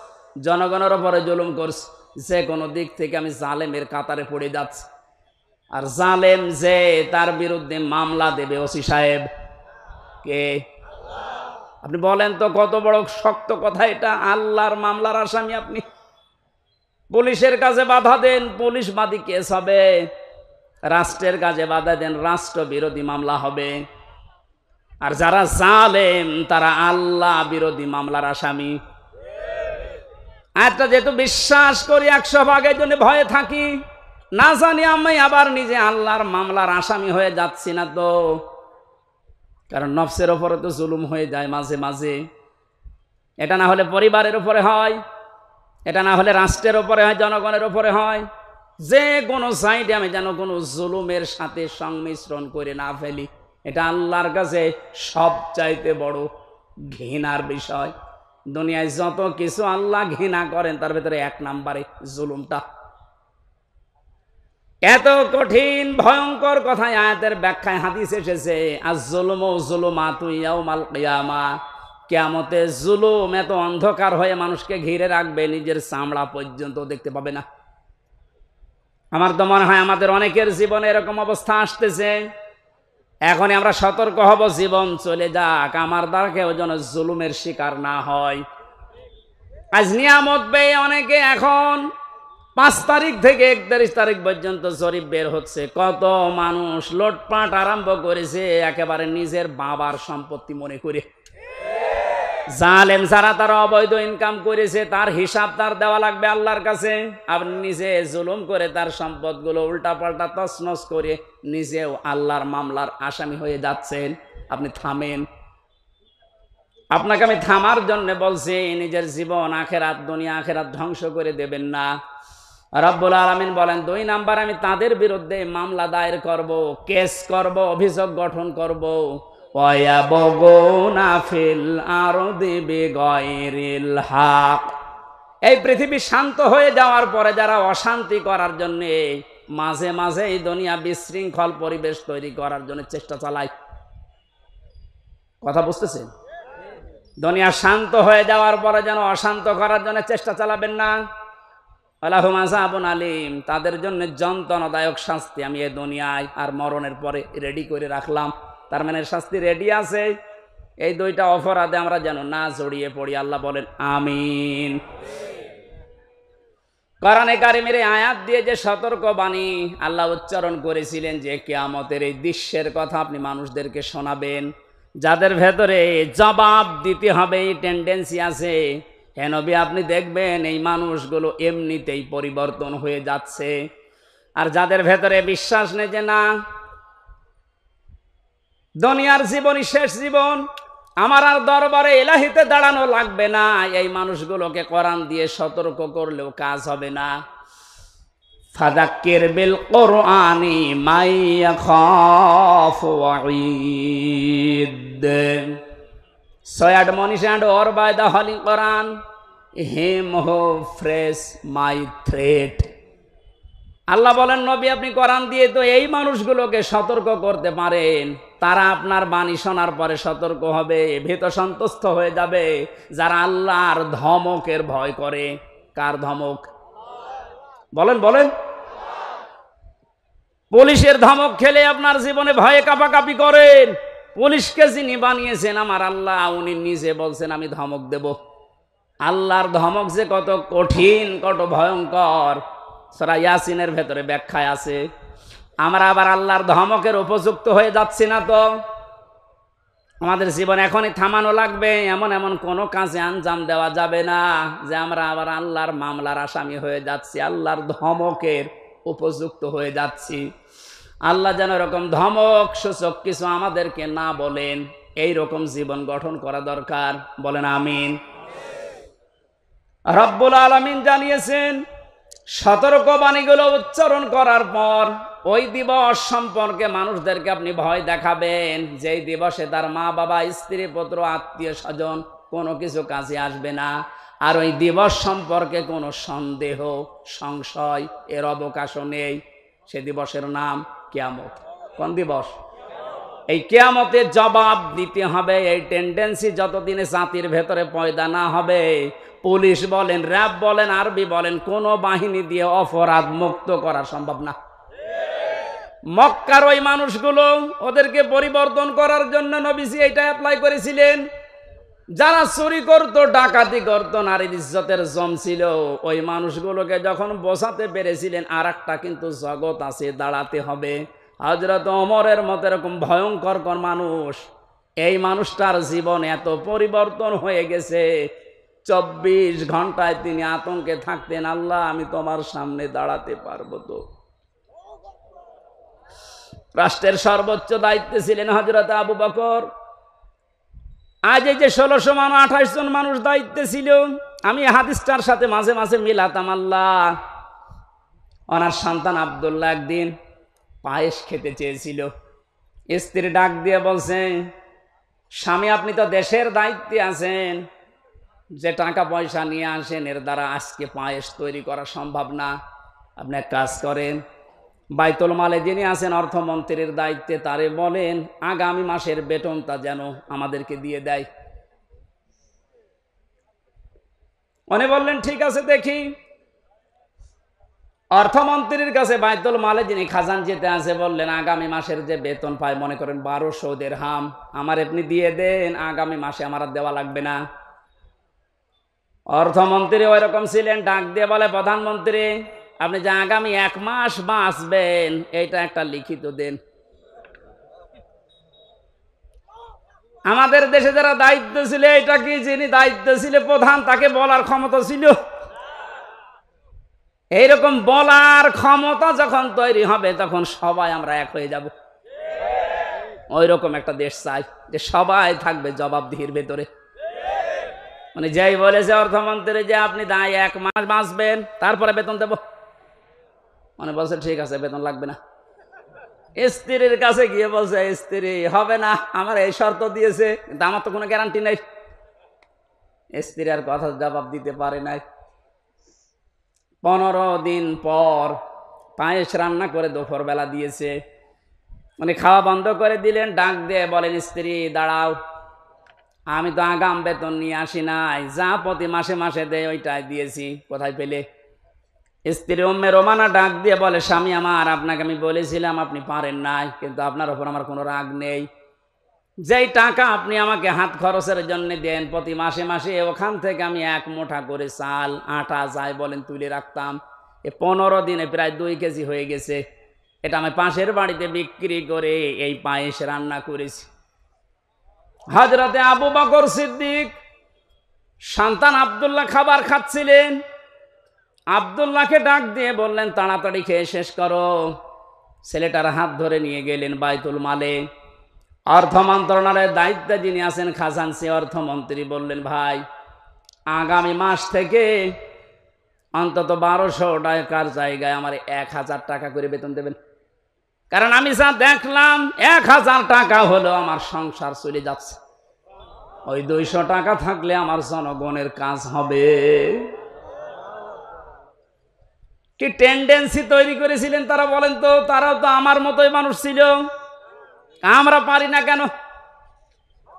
Speaker 1: জনগণের উপরে জুলুম করছি। যে কোনো দিক থেকে আমি জালেমের কাতারে পড়ে যাচ্ছি। আর জালেম যে, তার বিরুদ্ধে মামলা দেবে ওসি সাহেব কে? আপনি বলেন তো, কত বড় শক্ত কথা এটা। আল্লাহর মামলার আসামি আপনি। পুলিশের কাছে বাধা দেন, পুলিশ বাদী কেস হবে। রাষ্ট্রের কাজে বাধা দেন, রাষ্ট্র বিরোধী মামলা হবে। আর যারা জালেম তারা আল্লাহ বিরোধী মামলার আসামি। আয়াতটা যেহেতু বিশ্বাস করি 100 ভাগের জন্য ভয়ে থাকি, না জানি আমি আবার নিজে আল্লাহর মামলার আসামি হয়ে যাচ্ছি না তো। কারণ নফসের উপরে তো জুলুম হয়ে যায় মাঝে মাঝে। এটা না হলে পরিবারের উপরে হয়, এটা না হলে রাষ্ট্রের উপরে হয়, জনগণের উপরে হয়। যে কোনো সাইডে আমি যেন কোনো জুলুমের সাথে সংমিশ্রণ করে না ফেলি, এটা আল্লাহর কাছে সবচাইতে বড় ঘৃণার বিষয়। দুনিয়ায় যত কিছু আল্লাহ ঘৃণা করেন, তার ভেতরে 1 নম্বরে জুলুমটা। এত কঠিন ভয়ঙ্কর কথা আয়াতের ব্যাখ্যায় হাদিস এসেছে, আয-যুলমু যুলুমাতু ইয়াউমাল কিয়ামা। কিয়ামতে জুলুম এত অন্ধকার হয়ে মানুষকে ঘিরে রাখবে, নিজের চামড়া পর্যন্ত দেখতে পাবে না। আমার তো মনে হয় আমাদের অনেকের জীবনে এরকম অবস্থা আসতেছে। এখনই আমরা সতর্ক হব, জীবন চলে যাক, আমার দ্বারা কেউ যেন জুলুমের শিকার না হয়। আজ নিয়ামত পেয়ে অনেকে এখন 5 তারিখ থেকে 31 তারিখ পর্যন্ত জরিপ বের হচ্ছে, কত মানুষ লুটপাট আরম্ভ করেছে একেবারে নিজের বাবার সম্পত্তি মনে করে। জালেম যারা তারা অবৈধ ইনকাম করেছে, তার হিসাব তার দেওয়া লাগবে আল্লাহর কাছে। আপনি নিজে জুলুম করে তার সম্পদগুলো উল্টাপাল্টা তছনছ করে নিজেও আল্লাহর মামলার আসামি হয়ে যাচ্ছেন। আপনি থামেন। আপনাকে আমি থামার জন্য বলছি। নিজের জীবন, আখেরাত, দুনিয়া আখেরাত ধ্বংস করে দেবেন না। রব্বুল আলামিন বলেন ২ নাম্বার আমি তাদের বিরুদ্ধে মামলা দায়ের করব, কেস করব, অভিযোগ গঠন করব। ওয়ায়াবগুনা ফিল আরদি বিগাইরিল হক। এই পৃথিবী শান্ত হয়ে যাওয়ার পরে যারা অশান্তি করার জন্য মাঝে মাঝে এই দুনিয়া বিশৃঙ্খল পরিবেশ তৈরি করার জন্য চেষ্টা চালায়। কথা বুঝতেছেন? দুনিয়া শান্ত হয়ে যাওয়ার পরে যেন অশান্ত করার জন্য চেষ্টা চালাবেন না। আলাহুম আযাবুন আলীম, তাদের জন্য যন্ত্রণাদায়ক শাস্তি আমি এই দুনিয়ায় আর মরণের পরে রেডি করে রাখলাম। তার মানে শাস্তি রেডি আছে। এই 2টা অপরাধে আমরা যেন না জড়িয়ে পড়ি। আল্লাহ বলেন আমিন। কোরআনে কারিমের আয়াত দিয়ে যে সতর্কবাণী আল্লাহ উচ্চারণ করেছিলেন যে কিয়ামতের এই দৃশ্যের কথা আপনি মানুষদেরকে শোনাবেন, যাদের ভেতরে জবাব দিতে হবে এই টেন্ডেন্সি আছে, হে নবী আপনি দেখবেন এই মানুষগুলো এমনিতেই পরিবর্তন হয়ে যাচ্ছে। আর যাদের ভেতরে বিশ্বাস নেই যে না দুনিয়ার জীবনই শেষ জীবন, আমার আর দরবারে ইলাহিতে দাঁড়ানো লাগবে না, এই মানুষগুলোকে কোরআন দিয়ে সতর্ক করলেও কাজ হবে না। ফাযাক্কির বিল কুরআনি মান ইয়াখাফু ওয়াঈদ। So admonish and or by the Holy Quran him who frees my threat. আল্লাহ বলেন নবী আপনি কোরআন দিয়ে তো এই মানুষগুলোকে সতর্ক করতে পারেন, তারা আপনার বাণী শোনার পরে সতর্ক হবে, ভীত সন্তুষ্ট হয়ে যাবে, যারা আল্লাহর ধমকের ভয় করে। কার ধমক? বলেন বলেন। পুলিশের ধমক খেলে আপনার জীবনে ভয়ে কাঁপাকাঁপি করেন। পুলিশকে যিনি বানিয়েছেন আমার আল্লাহ, উনি নিজে বলছেন আমি ধমক দেব। আল্লাহর ধমক যে কত কঠিন, কত ভয়ঙ্কর, সূরা ইয়াসিনের ভেতরে ব্যাখ্যায় আছে। আমরা আবার আল্লাহর ধমকের উপযুক্ত হয়ে যাচ্ছি না তো? আমাদের জীবন এখনই থামানো লাগবে। এমন এমন কোনো কাজে আঞ্জাম দেওয়া যাবে না যে আমরা আবার আল্লাহর মামলার আসামি হয়ে যাচ্ছি, আল্লাহর ধমকের উপযুক্ত হয়ে যাচ্ছি। আল্লাহ যেন এরকম ধমক সূচক কিছু আমাদেরকে না বলেন, এই রকম জীবন গঠন করা দরকার। বলেন আমিন। রব্বুল আলামিন জানিয়েছেন সতর্কবাণীগুলো উচ্চারণ করার পর ওই দিবস সম্পর্কে মানুষদেরকে আপনি ভয় দেখাবেন, যেই দিবসে তার মা বাবা, স্ত্রী, পুত্র, আত্মীয় স্বজন কোনো কিছু কাজে আসবে না। আর ওই দিবস সম্পর্কে কোনো সন্দেহ, সংশয় এর অবকাশও নেই। সে দিবসের নাম কিয়ামত। কোন দিবস? এই কিয়ামতের জবাব দিতে হবে। এই টেন্ডেন্সি যতদিনে জাতির ভেতরে পয়দা না হবে, পুলিশ বলেন, র্যাব বলেন, আরবি বলেন, কোনো বাহিনী দিয়ে অপরাধ মুক্ত করা সম্ভব না। মক্কার ওই মানুষগুলো, ওদেরকে পরিবর্তন করার জন্য নবীজি এটা অ্যাপ্লাই করেছিলেন। যারা চুরি করতো, ডাকাতি করতো, নারীর ইজ্জতের জমছিল, ওই মানুষগুলোকে যখন বোঝাতে পেরেছিলেন আর একটা কিন্তু জগৎ আছে, দাঁড়াতে হবে। হযরত ওমরের মতো এরকম ভয়ঙ্কর মানুষ, এই মানুষটার জীবন এত পরিবর্তন হয়ে গেছে, 24 ঘন্টায় তিনি আতঙ্কে থাকতেন, আল্লাহ আমি তোমার সামনে দাঁড়াতে পারবো তো? রাষ্ট্রের সর্বোচ্চ দায়িত্বে ছিলেন হযরত আবু বকর। আজ এই যে 1628 জন মানুষ দায়িত্বে ছিল, আমি হাদিসটার সাথে মাঝে মাঝে মিলাতাম। আল্লাহ, ওনার সন্তান আব্দুল্লাহ একদিন পায়েস খেতে চেয়েছিল। স্ত্রী ডাক দিয়ে বলছেন, স্বামী আপনি তো দেশের দায়িত্বে আছেন, যে টাকা পয়সা নিয়ে আসেন এর দ্বারা আজকে পায়েস তৈরি করা সম্ভব না। আপনি এক কাজ করেন, বাইতুল মালে যিনি আছেন অর্থমন্ত্রীর দায়িত্বে, তারে বলেন আগামী মাসের বেতনটা যেন আমাদেরকে দিয়ে দেয়। উনি বললেন ঠিক আছে দেখি। অর্থমন্ত্রীর কাছে বাইতুল মালে যিনি খাজানচিতে আছে বললেন আগামী মাসের যে বেতন পায়, মনে করেন 1200 দিরহাম, আমার আপনি দিয়ে দেন, আগামী মাসে আমার আর দেওয়া লাগবে না। অর্থমন্ত্রী ওই রকম ছিলেন, ডাক দিয়ে বলে প্রধানমন্ত্রী আপনি যে আগামী 1 মাস বাঁচবেন এইটা একটা লিখিত দেন। আমাদের দেশে যারা দায়িত্ব ছিল, এটা কি যিনি দায়িত্ব ছিল প্রধান, তাকে বলার ক্ষমতা ছিল? এইরকম বলার ক্ষমতা যখন তৈরি হবে তখন সবাই আমরা এক হয়ে যাব। ওই রকম একটা দেশ চাই যে সবাই থাকবে জবাবদিহির ভেতরে। মানে যাই বলেছে অর্থমন্ত্রী যে আপনি 1 মাস বাঁচবেন, তারপরে বেতন দেব, মানে বলছে ঠিক আছে, বেতন লাগবে না। স্ত্রীর কাছে গিয়ে বলছে, স্ত্রী হবে না, আমার এই শর্ত দিয়েছে, কিন্তু আমার তো কোনো গ্যারান্টি নাই। স্ত্রী আর কথা জবাব দিতে পারে নাই। 15 দিন পর পায়েস রান্না করে দুপুর বেলা দিয়েছে, উনি খাওয়া বন্ধ করে দিলেন। ডাক দিয়ে বলেন, স্ত্রী দাঁড়াও, আমি তো আগাম বেতন নিয়ে আসি নাই, যা প্রতি মাসে মাসে দেয় ওইটাই দিয়েছি, কোথায় পেলে? স্ত্রী উম্মে রোমানা ডাক দিয়ে বলে, স্বামী আমার, আপনাকে আমি বলেছিলাম আপনি পারেন নাই, কিন্তু আপনার ওপর আমার কোনো রাগ নেই। যেই টাকা আপনি আমাকে হাত খরচের জন্য দেন প্রতি মাসে মাসে, ওখান থেকে আমি 1 মুঠা করে চাল, আটা যাই বলেন তুলে রাখতাম। 15 দিনে প্রায় 2 কেজি হয়ে গেছে। এটা আমি পাশের বাড়িতে বিক্রি করে এই পায়েস রান্না করেছি। হযরতে আবু বকর সিদ্দিক সন্তান আব্দুল্লাহ খাবার খাচ্ছিলেন। আব্দুল্লাহকে ডাক দিয়ে বললেন, তাড়াতাড়ি খেয়ে শেষ করো। ছেলেটার হাত ধরে নিয়ে গেলেন বাইতুল মালে। অর্থ মন্ত্রণালয়ের দায়িত্বে যিনি আছেন খাজানসি অর্থমন্ত্রী বললেন, ভাই আগামী মাস থেকে অন্তত 1200 টাকার জায়গায় আমার 1000 টাকা করে বেতন দেবেন। কারণ আমি যা দেখলাম 1000 টাকা হলো আমার সংসার চলে যাচ্ছে, ওই 200 টাকা থাকলে আমার জনগণের কাজ হবে। কি টেন্ডেন্সি তৈরি করেছিলেন তারা, বলেন তো? তারাও তো আমার মতোই মানুষ ছিল, আমরা পারি না কেন?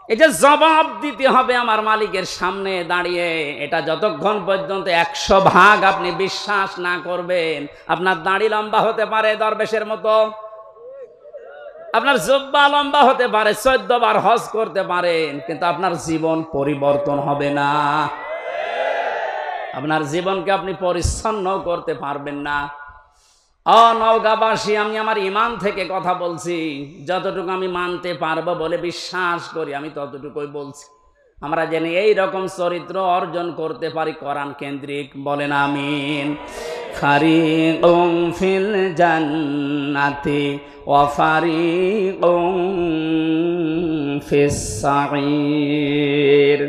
Speaker 1: এই যে জবাব দিতে হবে আমার মালিকের সামনে দাঁড়িয়ে, এটা যতক্ষণ পর্যন্ত 100 ভাগ আপনি বিশ্বাস না করবেন, আপনার দাড়ি লম্বা হতে পারে দরবেশের মতো, আপনার জুব্বা লম্বা হতে পারে, 14 বার হজ করতে পারেন, কিন্তু আপনার জীবন পরিবর্তন হবে না। আপনার জীবনকে আপনি পরিচ্ছন্ন করতে পারবেন না। নওগাঁবাসী, আমি আমার ইমান থেকে কথা বলছি, যতটুকু আমি মানতে পারবো বলে বিশ্বাস করি আমি ততটুকুই বলছি। আমরা যেন এই রকম চরিত্র অর্জন করতে পারি কোরআন কেন্দ্রিক, বলেন আমিন। ফারিকুম ফিল জান্নাতি ওয়া ফারিকুম ফিস সাঈর।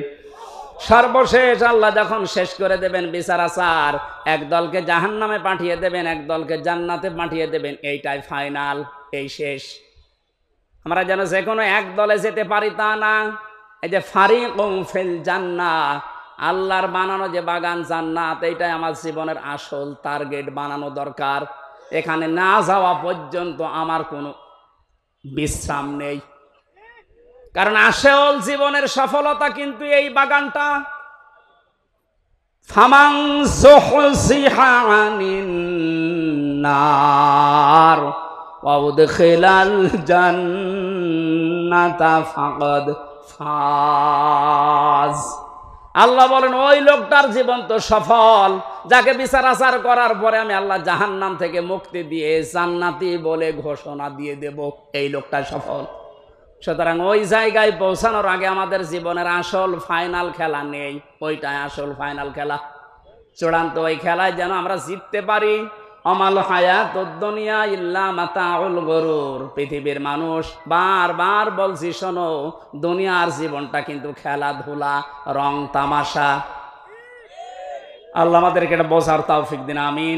Speaker 1: সর্বশেষ আল্লাহ যখন শেষ করে দেবেন বিচার আচার, এক দলকে জাহান্নামে পাঠিয়ে দেবেন, এক দলকে জান্নাতে পাঠিয়ে দেবেন, এইটাই ফাইনাল, এই শেষ। আমরা যেন যে কোনো এক দলে যেতে পারি তা না। এই যে ফারিকুম ফিল জান্নাহ, আল্লাহর বানানো যে বাগান জান্নাত, এইটাই আমার জীবনের আসল টার্গেট বানানো দরকার। এখানে না যাওয়া পর্যন্ত আমার কোনো বিশ্রাম নেই, কারণ আসল জীবনের সফলতা কিন্তু এই বাগানটা। ফামান যুহজিহা আনিন নার ওয়া উদখিলাল জান্নাতা ফাকাদ ফাজ। আল্লাহ বলেন, ওই লোকটার জীবন তো সফল, যাকে বিচার আচার করার পরে আমি আল্লাহ জাহান্নাম থেকে মুক্তি দিয়ে জান্নাতি বলে ঘোষণা দিয়ে দেব, এই লোকটা সফল। সুতরাং ওই জায়গায় পৌঁছানোর আগে আমাদের জীবনের আসল ফাইনাল খেলা নেই, ওইটাই আসল ফাইনাল খেলা, চূড়ান্ত ওই খেলায় যেন আমরা জিততে পারি। আমাল হায়াতুদ দুনিয়া ইল্লা মাতাউল গুরুর। পৃথিবীর মানুষ বারবার বলছি, শোনো, দুনিয়ার জীবনটা কিন্তু খেলাধুলা, রং তামাশা। আল্লাহ আমাদেরকে এটা বোঝার তৌফিক দিন, আমিন।